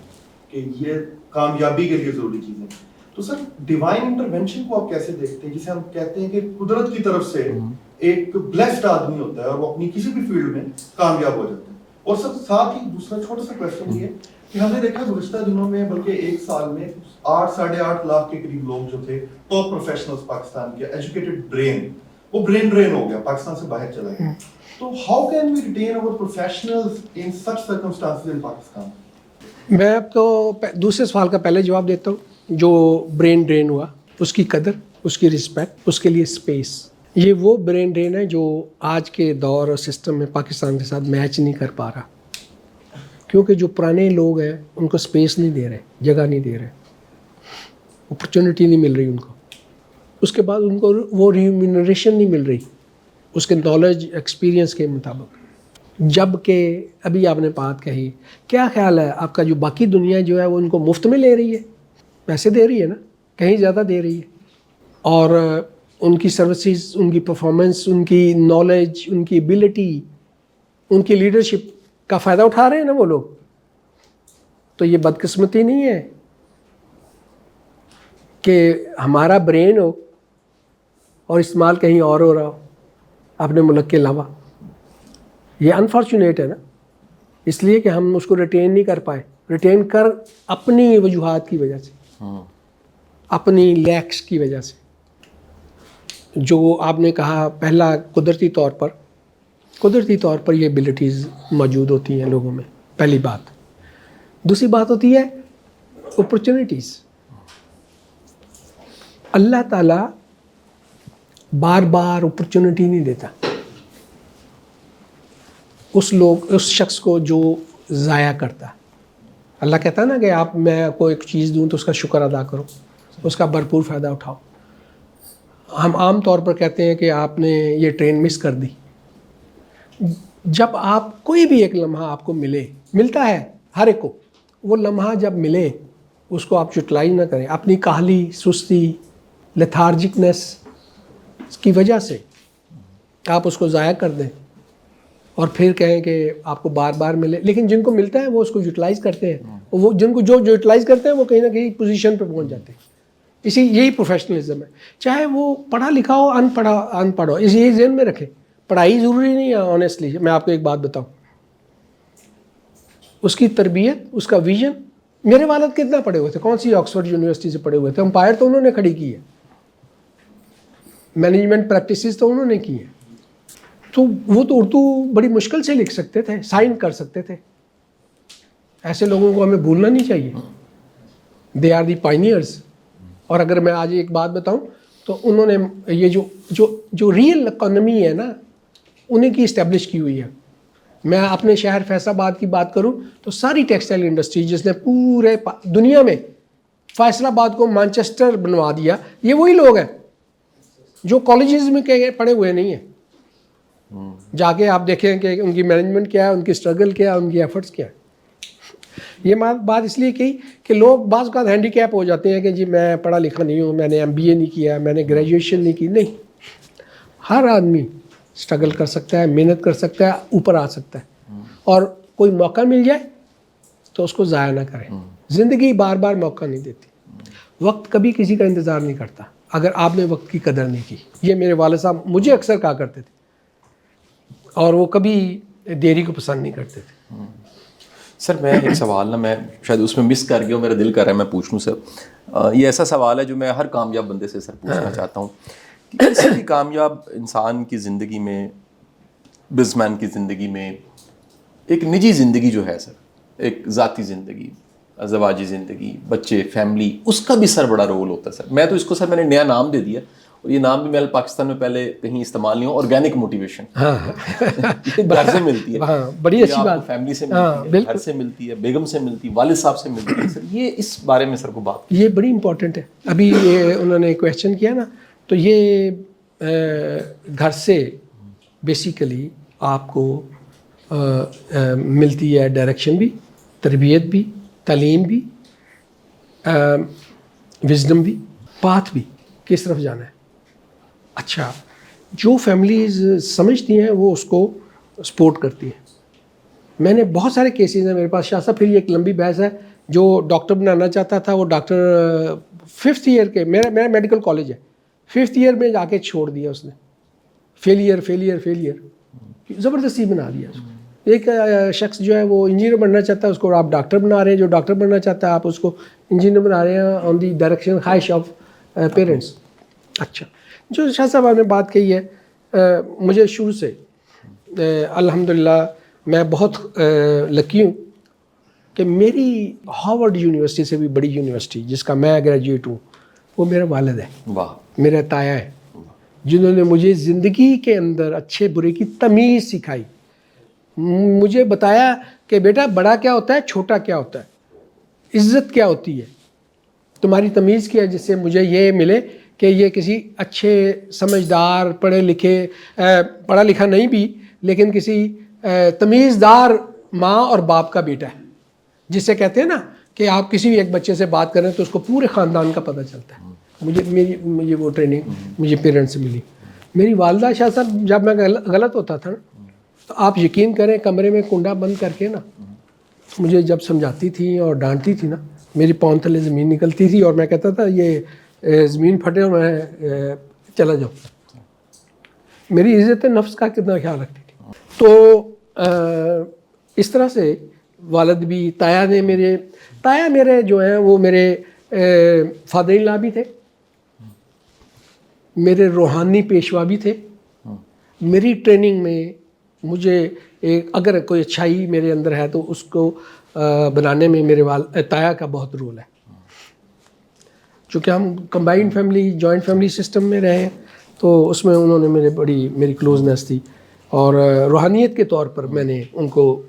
کہ یہ کامیابی کے لیے ضروری چیزیں. تو سر ڈیوائن انٹرونشن کو آپ کیسے دیکھتے ہیں, جسے ہم کہتے ہیں کہ قدرت کی طرف سے ایک بلیسڈ آدمی ہوتا ہے اور وہ اپنی کسی بھی فیلڈ میں کامیاب ہو جاتا ہے. اور سر ساتھ ہی دوسرا چھوٹا سا کویسچن یہ کہ ہم نے دیکھا گزشتہ دنوں میں بلکہ ایک سال میں 8-8.5 لاکھ کے قریب لوگ جو تھے ٹاپ پروفیشنلز پاکستان کے, ایجوکیٹڈ برین, وہ برین ڈرین ہو گیا, پاکستان سے باہر چلا گیا. تو ہاؤ کین وی ریٹین اور پروفیشنلز ان سچ سرکمسٹانسز ان پاکستان؟ میں اب تو دوسرے سوال کا پہلے جواب دیتا ہوں. جو برین ڈرین ہوا اس کی قدر, اس کی رسپیکٹ, اس کے لیے اسپیس. یہ وہ برین ڈرین ہے جو آج کے دور اور سسٹم میں پاکستان کے ساتھ میچ نہیں کر پا رہا, کیونکہ جو پرانے لوگ ہیں ان کو اسپیس نہیں دے رہے, جگہ نہیں دے رہے, اپرچونٹی نہیں مل رہی ان کو. اس کے بعد ان کو وہ ریمونریشن نہیں مل رہی اس کے نالج ایکسپیرینس کے مطابق. جب کہ ابھی آپ نے بات کہی, کیا خیال ہے آپ کا جو باقی دنیا جو ہے وہ ان کو مفت میں لے رہی ہے؟ پیسے دے رہی ہے نا, کہیں زیادہ دے رہی ہے. اور ان کی سروسز, ان کی پرفارمنس, ان کی نالج, ان کی ایبلٹی, ان کی لیڈرشپ کا فائدہ اٹھا رہے ہیں نا وہ لوگ. تو یہ بدقسمتی نہیں ہے کہ ہمارا برین ہو اور استعمال کہیں اور ہو رہا ہو اپنے ملک کے علاوہ. یہ انفارچونیٹ ہے نا, اس لیے کہ ہم اس کو ریٹین نہیں کر پائے. ریٹین کر اپنی وجوہات کی وجہ سے, اپنی لیکس کی وجہ سے. جو آپ نے کہا پہلا, قدرتی طور پر یہ ایبلٹیز موجود ہوتی ہیں لوگوں میں, پہلی بات. دوسری بات ہوتی ہے اپرچونیٹیز. اللہ تعالیٰ بار بار اپرچونیٹی نہیں دیتا اس شخص کو جو ضائع کرتا. اللہ کہتا ہے نا کہ میں آپ کو ایک چیز دوں تو اس کا شکر ادا کرو, اس کا بھرپور فائدہ اٹھاؤ. ہم عام طور پر کہتے ہیں کہ آپ نے یہ ٹرین مس کر دی. جب آپ کوئی بھی ایک لمحہ آپ کو ملتا ہے ہر ایک کو, وہ لمحہ جب ملے اس کو آپ یوٹیلائز نہ کریں. اپنی کاہلی, سستی, لیتھارجکنس کی وجہ سے آپ اس کو ضائع کر دیں اور پھر کہیں کہ آپ کو بار بار ملے. لیکن جن کو ملتا ہے وہ اس کو یوٹیلائز کرتے ہیں. وہ جن کو جو یوٹیلائز کرتے ہیں وہ کہیں نہ کہیں پوزیشن پہ پہنچ جاتے ہیں. یہی پروفیشنلزم ہے. چاہے وہ پڑھا لکھا ہو, ان پڑھ ہو, یہی ذہن میں رکھیں. پڑھائی ضروری نہیں ہے. آنیسٹلی میں آپ کو ایک بات بتاؤں, اس کی تربیت, اس کا ویژن. میرے والد کتنا پڑھے ہوئے تھے, کون سی آکسفورڈ یونیورسٹی سے پڑھے ہوئے تھے. امپائر تو انہوں نے کھڑی کی ہے, مینجمنٹ پریکٹسز تو انہوں نے کی ہیں. تو وہ تو اردو بڑی مشکل سے لکھ سکتے تھے, سائن کر سکتے تھے. ایسے لوگوں کو ہمیں بھولنا نہیں چاہیے. They are the pioneers. اور اگر میں آج ایک بات بتاؤں تو انہوں نے یہ جو ریئل اکانومی ہے نا, انہیں کی اسٹیبلش کی ہوئی ہے. میں اپنے شہر فیصل آباد کی بات کروں تو ساری ٹیکسٹائل انڈسٹری جس نے پورے دنیا میں فیصل آباد کو مانچسٹر بنوا دیا, یہ وہی لوگ ہیں جو کالجز میں پڑھے ہوئے نہیں ہیں. جا کے آپ دیکھیں کہ ان کی مینجمنٹ کیا ہے, ان کی اسٹرگل کیا ہے, ان کی ایفرٹس کیا ہے. یہ بات اس لیے کہی کہ لوگ بعض اوقات ہینڈی کیپ ہو جاتے ہیں کہ جی میں پڑھا لکھا نہیں ہوں, میں نے MBA نہیں کیا, میں نے گریجویشن نہیں کی. نہیں, ہر آدمی اسٹرگل کر سکتا ہے, محنت کر سکتا ہے, اوپر آ سکتا ہے. اور کوئی موقع مل جائے تو اس کو ضائع نہ کریں. زندگی بار بار موقع نہیں دیتی, وقت کبھی کسی کا انتظار نہیں کرتا اگر آپ نے وقت کی قدر نہیں کی. یہ میرے والد صاحب مجھے اکثر کہا کرتے تھے, اور وہ کبھی دیری کو پسند نہیں کرتے تھے. سر میں ایک سوال نا, میں شاید اس میں مس کر گیا ہوں, میرا دل کر رہا ہے میں پوچھ لوں سر. یہ ایسا سوال ہے جو میں ہر کامیاب بندے سے سر پوچھنا چاہتا ہوں کہ کسی بھی کامیاب انسان کی زندگی میں, بزنس مین کی زندگی میں, ایک نجی زندگی جو ہے سر, ایک ذاتی زندگی, ازدواجی زندگی, بچے, فیملی, اس کا بھی سر بڑا رول ہوتا ہے سر. میں تو اس کو سر میں نے نیا نام دے دیا, اور یہ نام بھی میں پاکستان میں پہلے کہیں استعمال نہیں ہو, آرگینک موٹیویشن. گھر سے ملتی ہے, بڑی اچھی بات, فیملی سے ملتی ہے, گھر سے ملتی ہے, بیگم سے ملتی ہے, والد صاحب سے ملتی ہے. سر یہ اس بارے میں سر کو بات, یہ بڑی امپورٹنٹ ہے. ابھی یہ انہوں نے کویشچن کیا نا, تو یہ گھر سے بیسیکلی آپ کو ملتی ہے ڈائریکشن بھی, تربیت بھی, تعلیم بھی, وزڈم بھی, پاتھ بھی, کس طرف جانا ہے. اچھا, جو فیملیز سمجھتی ہیں وہ اس کو سپورٹ کرتی ہیں. میں نے بہت سارے کیسز ہیں میرے پاس شاہ صاحب, پھر یہ ایک لمبی بحث ہے. جو ڈاکٹر بنانا چاہتا تھا وہ ڈاکٹر 5th ایئر کے, میرا میڈیکل کالج ہے, 5th ایئر میں جا کے چھوڑ دیا اس نے. فیلئر زبردستی بنا دیا اس کو. ایک شخص جو ہے وہ انجینئر بننا چاہتا ہے, اس کو آپ ڈاکٹر بنا رہے ہیں. جو ڈاکٹر بننا چاہتا ہے آپ اس کو انجینئر بنا رہے ہیں آن دی ڈائریکشن خواہش آف پیرنٹس. اچھا, جو شاہ صاحب آپ نے بات کہی ہے, مجھے شروع سے الحمدللہ میں بہت لکی ہوں کہ میری ہارورڈ یونیورسٹی سے بھی بڑی یونیورسٹی جس کا میں گریجویٹ ہوں, وہ میرا والد ہے. واہ, میرا تایا ہے, جنہوں نے مجھے زندگی کے اندر اچھے برے کی تمیز سکھائی. مجھے بتایا کہ بیٹا بڑا کیا ہوتا ہے, چھوٹا کیا ہوتا ہے, عزت کیا ہوتی ہے, تمہاری تمیز کیا ہے, جس سے مجھے یہ ملے کہ یہ کسی اچھے سمجھدار پڑھے لکھے, پڑھا لکھا نہیں بھی لیکن کسی تمیزدار ماں اور باپ کا بیٹا ہے. جس سے کہتے ہیں نا کہ آپ کسی بھی ایک بچے سے بات کریں تو اس کو پورے خاندان کا پتہ چلتا ہے. مجھے وہ ٹریننگ مجھے پیرنٹس سے ملی. میری والدہ شاہ صاحب جب میں غلط ہوتا تھا نا, تو آپ یقین کریں کمرے میں کنڈا بند کر کے نا مجھے جب سمجھاتی تھی اور ڈانٹتی تھی نا, میری پاؤں تلے زمین نکلتی تھی اور میں کہتا تھا یہ زمین پھٹے اور میں چلا جاؤں. میری عزت نفس کا کتنا خیال رکھتی تھی. تو اس طرح سے والد بھی, تایا میرے جو ہیں وہ میرے فادر ان لا بھی تھے, میرے روحانی پیشوا بھی تھے. میری ٹریننگ میں مجھے اگر کوئی اچھائی میرے اندر ہے تو اس کو بنانے میں میرے تایا کا بہت رول ہے. چونکہ ہم combined family, joint family system میں رہے ہیں, تو اس میں انہوں نے میری کلوزنس تھی. اور روحانیت کے طور پر میں نے ان کو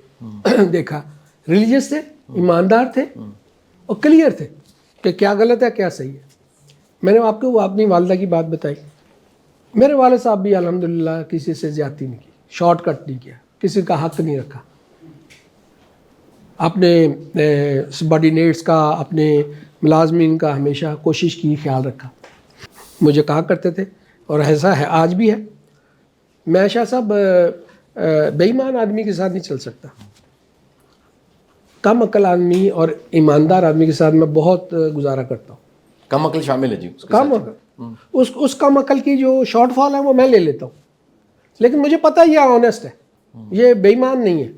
دیکھا. ریلیجس تھے, ایماندار تھے, اور کلیئر تھے کہ کیا غلط ہے کیا صحیح ہے. میں نے آپ کو اپنی والدہ کی بات بتائی. میرے والد صاحب بھی الحمدللہ کسی سے زیادتی نہیں کی, شارٹ کٹ نہیں کیا, کسی کا حق نہیں رکھا. اپنے سبارڈینیٹس کا, اپنے ملازمین کا ہمیشہ کوشش کی, خیال رکھا. مجھے کہا کرتے تھے, اور ایسا ہے آج بھی ہے, میں شاہ صاحب بے ایمان آدمی کے ساتھ نہیں چل سکتا. کم عقل آدمی اور ایماندار آدمی کے ساتھ میں بہت گزارا کرتا ہوں. کم عقل شامل ہے جی, کم عقل, اس کم عقل کی جو شارٹ فال ہے وہ میں لے لیتا ہوں, لیکن مجھے پتہ یہ آنیسٹ ہے, یہ بے ایمان نہیں ہے,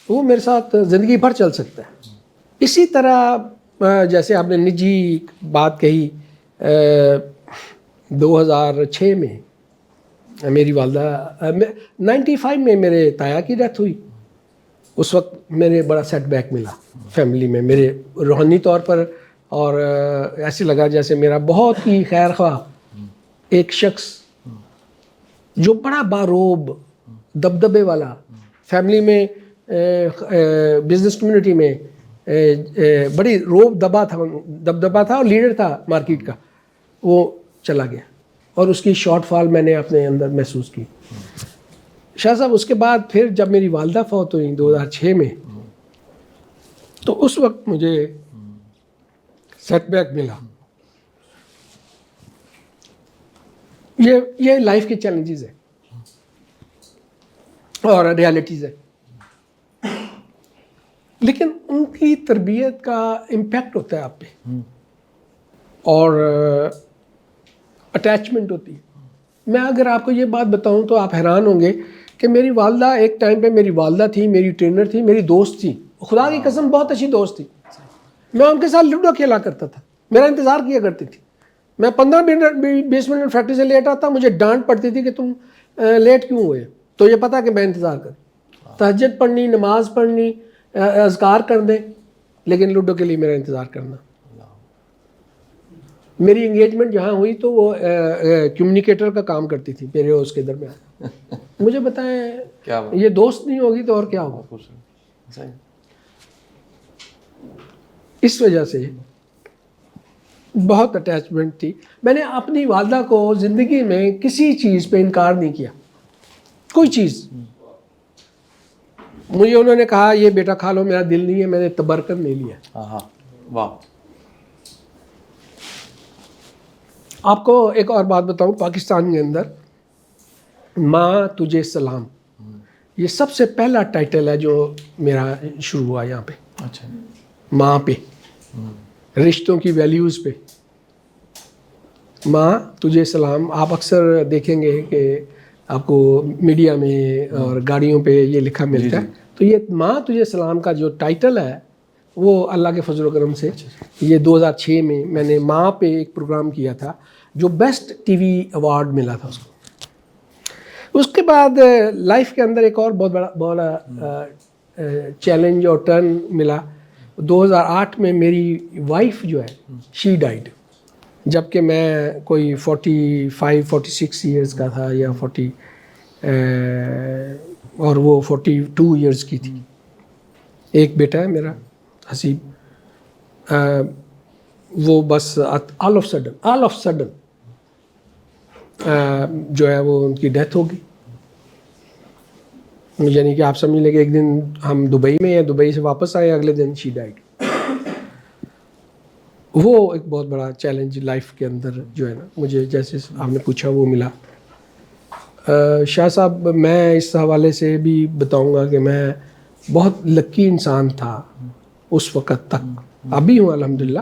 وہ میرے ساتھ زندگی بھر چل سکتا ہے. اسی طرح جیسے آپ نے نجی بات کہی, 2006 میں میری والدہ, 95 میں میرے تایا کی ڈیتھ ہوئی. اس وقت میرے بڑا سیٹ بیک ملا فیملی میں, میرے روحانی طور پر, اور ایسے لگا جیسے میرا بہت ہی خیر خواہ ایک شخص جو بڑا باروب دبدبے والا فیملی میں, بزنس کمیونٹی میں بڑی روب دبدبا تھا اور لیڈر تھا مارکیٹ کا, وہ چلا گیا. اور اس کی شارٹ فال میں نے اپنے اندر محسوس کی. شاہ صاحب اس کے بعد پھر جب میری والدہ فوت ہوئی 2006 میں, تو اس وقت مجھے سیٹ بیک ملا. یہ لائف کے چیلنجز ہیں اور ریالٹیز ہیں, لیکن ان کی تربیت کا امپیکٹ ہوتا ہے آپ پہ اور اٹیچمنٹ ہوتی ہے. میں اگر آپ کو یہ بات بتاؤں تو آپ حیران ہوں گے کہ میری والدہ ایک ٹائم پہ میری والدہ تھی, میری ٹرینر تھی, میری دوست تھی, خدا کی قسم بہت اچھی دوست تھی. میں ان کے ساتھ لوڈو کھیلا کرتا تھا, میرا انتظار کیا کرتی تھی. میں 15-20 منٹ فیکٹری سے لیٹ آتا, مجھے ڈانٹ پڑتی تھی کہ تم لیٹ کیوں ہوئے, تو یہ پتا کہ میں انتظار کر, تہجد پڑھنی, نماز پڑھنی, اذکار کر دیں, لیکن لوڈو کے لیے میرا انتظار کرنا. میری انگیجمنٹ جہاں ہوئی تو وہ کمیونیکیٹر کا کام کرتی تھی میرے اور اس کے درمیان. مجھے بتائیں یہ دوست نہیں ہوگی تو اور کیا ہوگا. اس وجہ سے بہت اٹیچمنٹ تھی. میں نے اپنی والدہ کو زندگی میں کسی چیز پہ انکار نہیں کیا, کوئی چیز. مجھے انہوں نے کہا یہ بیٹا کھا لو, میرا دل نہیں ہے, میں نے تبر کر نہیں لیا. واہ. آپ کو ایک اور بات بتاؤں, پاکستان کے اندر ماں تجھے سلام, یہ سب سے پہلا ٹائٹل ہے جو میرا شروع ہوا یہاں پہ. اچھا. ماں پہ, رشتوں کی ویلیوز پہ. ماں تجھے سلام. آپ اکثر دیکھیں گے کہ آپ کو میڈیا میں اور گاڑیوں پہ یہ لکھا ملتا ہے. تو یہ ماں تجھے سلام کا جو ٹائٹل ہے وہ اللہ کے فضل و کرم سے یہ 2006 میں میں نے ماں پہ ایک پروگرام کیا تھا جو بیسٹ ٹی وی ایوارڈ ملا تھا اس کو. اس کے بعد لائف کے اندر ایک اور بہت بڑا چیلنج اور ٹرن ملا. 2008 میں میری وائف جو ہے شی ڈائڈ, جب کہ میں کوئی 45-46 ایئرز کا تھا یا 40 اور وہ 42 ایئرز کی تھی. ایک بیٹا ہے میرا حسیب, وہ بس آل آف سڈن جو ہے وہ ان کی ڈیتھ ہو گئی. یعنی کہ آپ سمجھ لیں کہ ایک دن ہم دبئی میں ہیں, دبئی سے واپس آئے, اگلے دن شی ڈائڈ. وہ ایک بہت بڑا چیلنج لائف کے اندر جو ہے نا مجھے, جیسے آپ نے پوچھا, وہ ملا. شاہ صاحب میں اس حوالے سے بھی بتاؤں گا کہ میں بہت لکی انسان تھا اس وقت تک, ابھی ہوں الحمدللہ,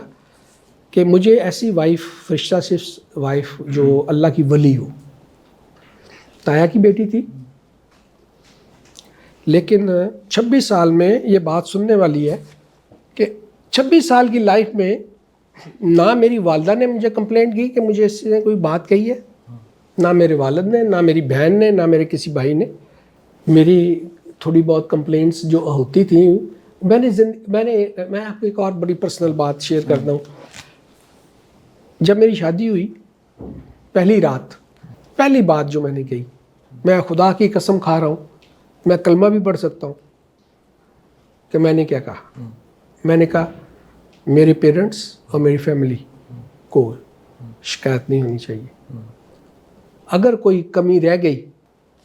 کہ مجھے ایسی وائف, فرشتہ صرف وائف جو اللہ کی ولی ہو. تایا کی بیٹی تھی, لیکن 26 سال میں یہ بات سننے والی ہے کہ 26 سال کی لائف میں نہ میری والدہ نے مجھے کمپلینٹ کی کہ مجھے اس نے کوئی بات کہی ہے, نہ میرے والد نے, نہ میری بہن نے, نہ میرے کسی بھائی نے. میری تھوڑی بہت کمپلینٹس جو ہوتی تھیں, میں آپ کو ایک اور بڑی پرسنل بات شیئر کرتا ہوں. جب میری شادی ہوئی, پہلی رات پہلی بات جو میں نے کہی, میں خدا کی قسم کھا رہا ہوں, میں کلمہ بھی پڑھ سکتا ہوں, کہ میں نے کیا کہا. میں نے کہا میرے پیرنٹس اور میری فیملی کو شکایت نہیں ہونی چاہیے. اگر کوئی کمی رہ گئی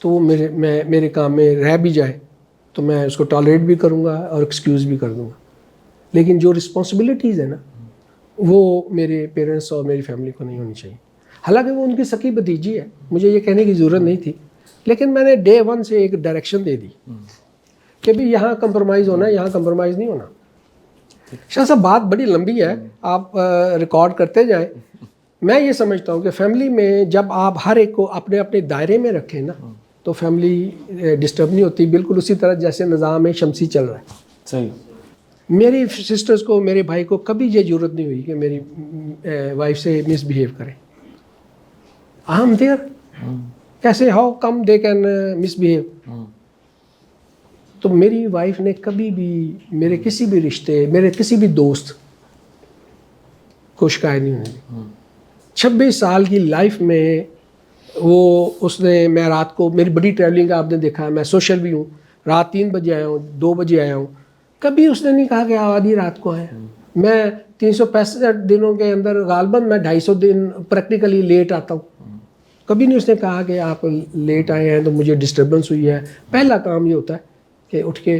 تو وہ میرے کام میں رہ بھی جائے تو میں اس کو ٹالریٹ بھی کروں گا اور ایکسکیوز بھی کر دوں گا, لیکن جو رسپانسبلٹیز ہیں نا وہ میرے پیرنٹس اور میری فیملی کو نہیں ہونی چاہیے. حالانکہ وہ ان کی سکی بھتیجی ہے, مجھے یہ کہنے کی ضرورت نہیں تھی, لیکن میں نے ڈے 1 سے ایک ڈائریکشن دے دی کہ بھی یہاں کمپرومائز ہونا ہے, یہاں کمپرومائز نہیں ہونا. شاہ صاحب بات بڑی لمبی ہے, آپ ریکارڈ کرتے جائیں. میں یہ سمجھتا ہوں کہ فیملی میں جب آپ ہر ایک کو اپنے اپنے دائرے میں رکھیں نا تو فیملی ڈسٹرب نہیں ہوتی, بالکل اسی طرح جیسے نظام شمسی چل رہا ہے. صحیح. میری سسٹرز کو, میرے بھائی کو کبھی یہ ضرورت نہیں ہوئی کہ میری وائف سے مس بیہیو کریں. ہم دیر کیسے, how come they can miss behave. تو میری وائف نے کبھی بھی میرے کسی بھی رشتے, میرے کسی بھی دوست کو شکایت نہیں ہوئی. 26 سال کی لائف میں وہ اس نے, میں رات کو, میری بڑی ٹریولنگ آپ نے دیکھا ہے, میں سوشل بھی ہوں, رات 3 بجے آیا ہوں, 2 بجے آیا ہوں, کبھی اس نے نہیں کہا کہ آدھی رات کو آئے. میں 365 دنوں کے اندر غالباً میں 250 دن پریکٹیکلی لیٹ آتا ہوں. کبھی نہیں اس نے کہا کہ آپ لیٹ آئے ہیں تو مجھے ڈسٹربنس ہوئی ہے. پہلا کام یہ ہوتا ہے کہ اٹھ کے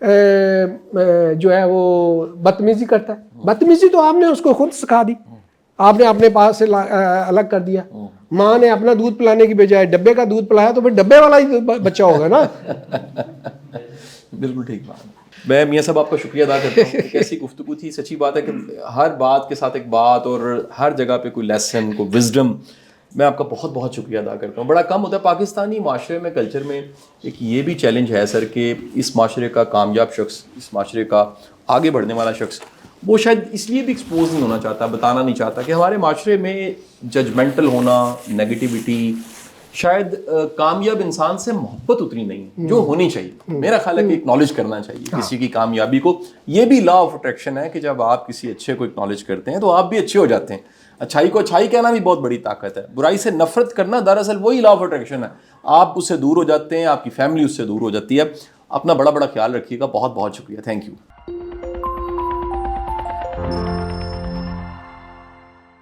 جو ہے وہ بدتمیزی کرتا ہے. بدتمیزی تو آپ نے اس کو خود سکھا دی, آپ نے اپنے پاس سے الگ کر دیا. ماں نے اپنا دودھ پلانے کی بجائے ڈبے کا دودھ پلایا تو پھر ڈبے والا ہی بچہ ہوگا نا. بالکل ٹھیک بات. میں میاں صاحب آپ کا شکریہ ادا کرتا ہوں. کیسی گفتگو تھی. سچی بات ہے کہ ہر بات کے ساتھ ایک بات اور ہر جگہ پہ کوئی لیسن, کوئی وزڈم. میں آپ کا بہت بہت شکریہ ادا کرتا ہوں. بڑا کم ہوتا ہے پاکستانی معاشرے میں, کلچر میں ایک یہ بھی چیلنج ہے سر کہ اس معاشرے کا کامیاب شخص, اس معاشرے کا آگے بڑھنے والا شخص, وہ شاید اس لیے بھی ایکسپوز نہیں ہونا چاہتا, بتانا نہیں چاہتا کہ ہمارے معاشرے میں ججمنٹل ہونا, نیگیٹیوٹی, شاید کامیاب انسان سے محبت اتنی نہیں جو ہونی چاہیے. میرا خیال ہے کہ اکنالج کرنا چاہیے کسی کی کامیابی کو. یہ بھی لا آف اٹریکشن ہے کہ جب آپ کسی اچھے کو اکنالج کرتے ہیں تو آپ بھی اچھے ہو جاتے ہیں. اچھائی کو اچھائی کہنا بھی بہت بڑی طاقت ہے. برائی سے نفرت کرنا دراصل وہی لا آف اٹریکشن ہے. آپ اس سے دور ہو جاتے ہیں, آپ کی فیملی اس سے دور ہو جاتی ہے. اپنا بڑا خیال رکھیے گا. بہت بہت شکریہ. Thank you.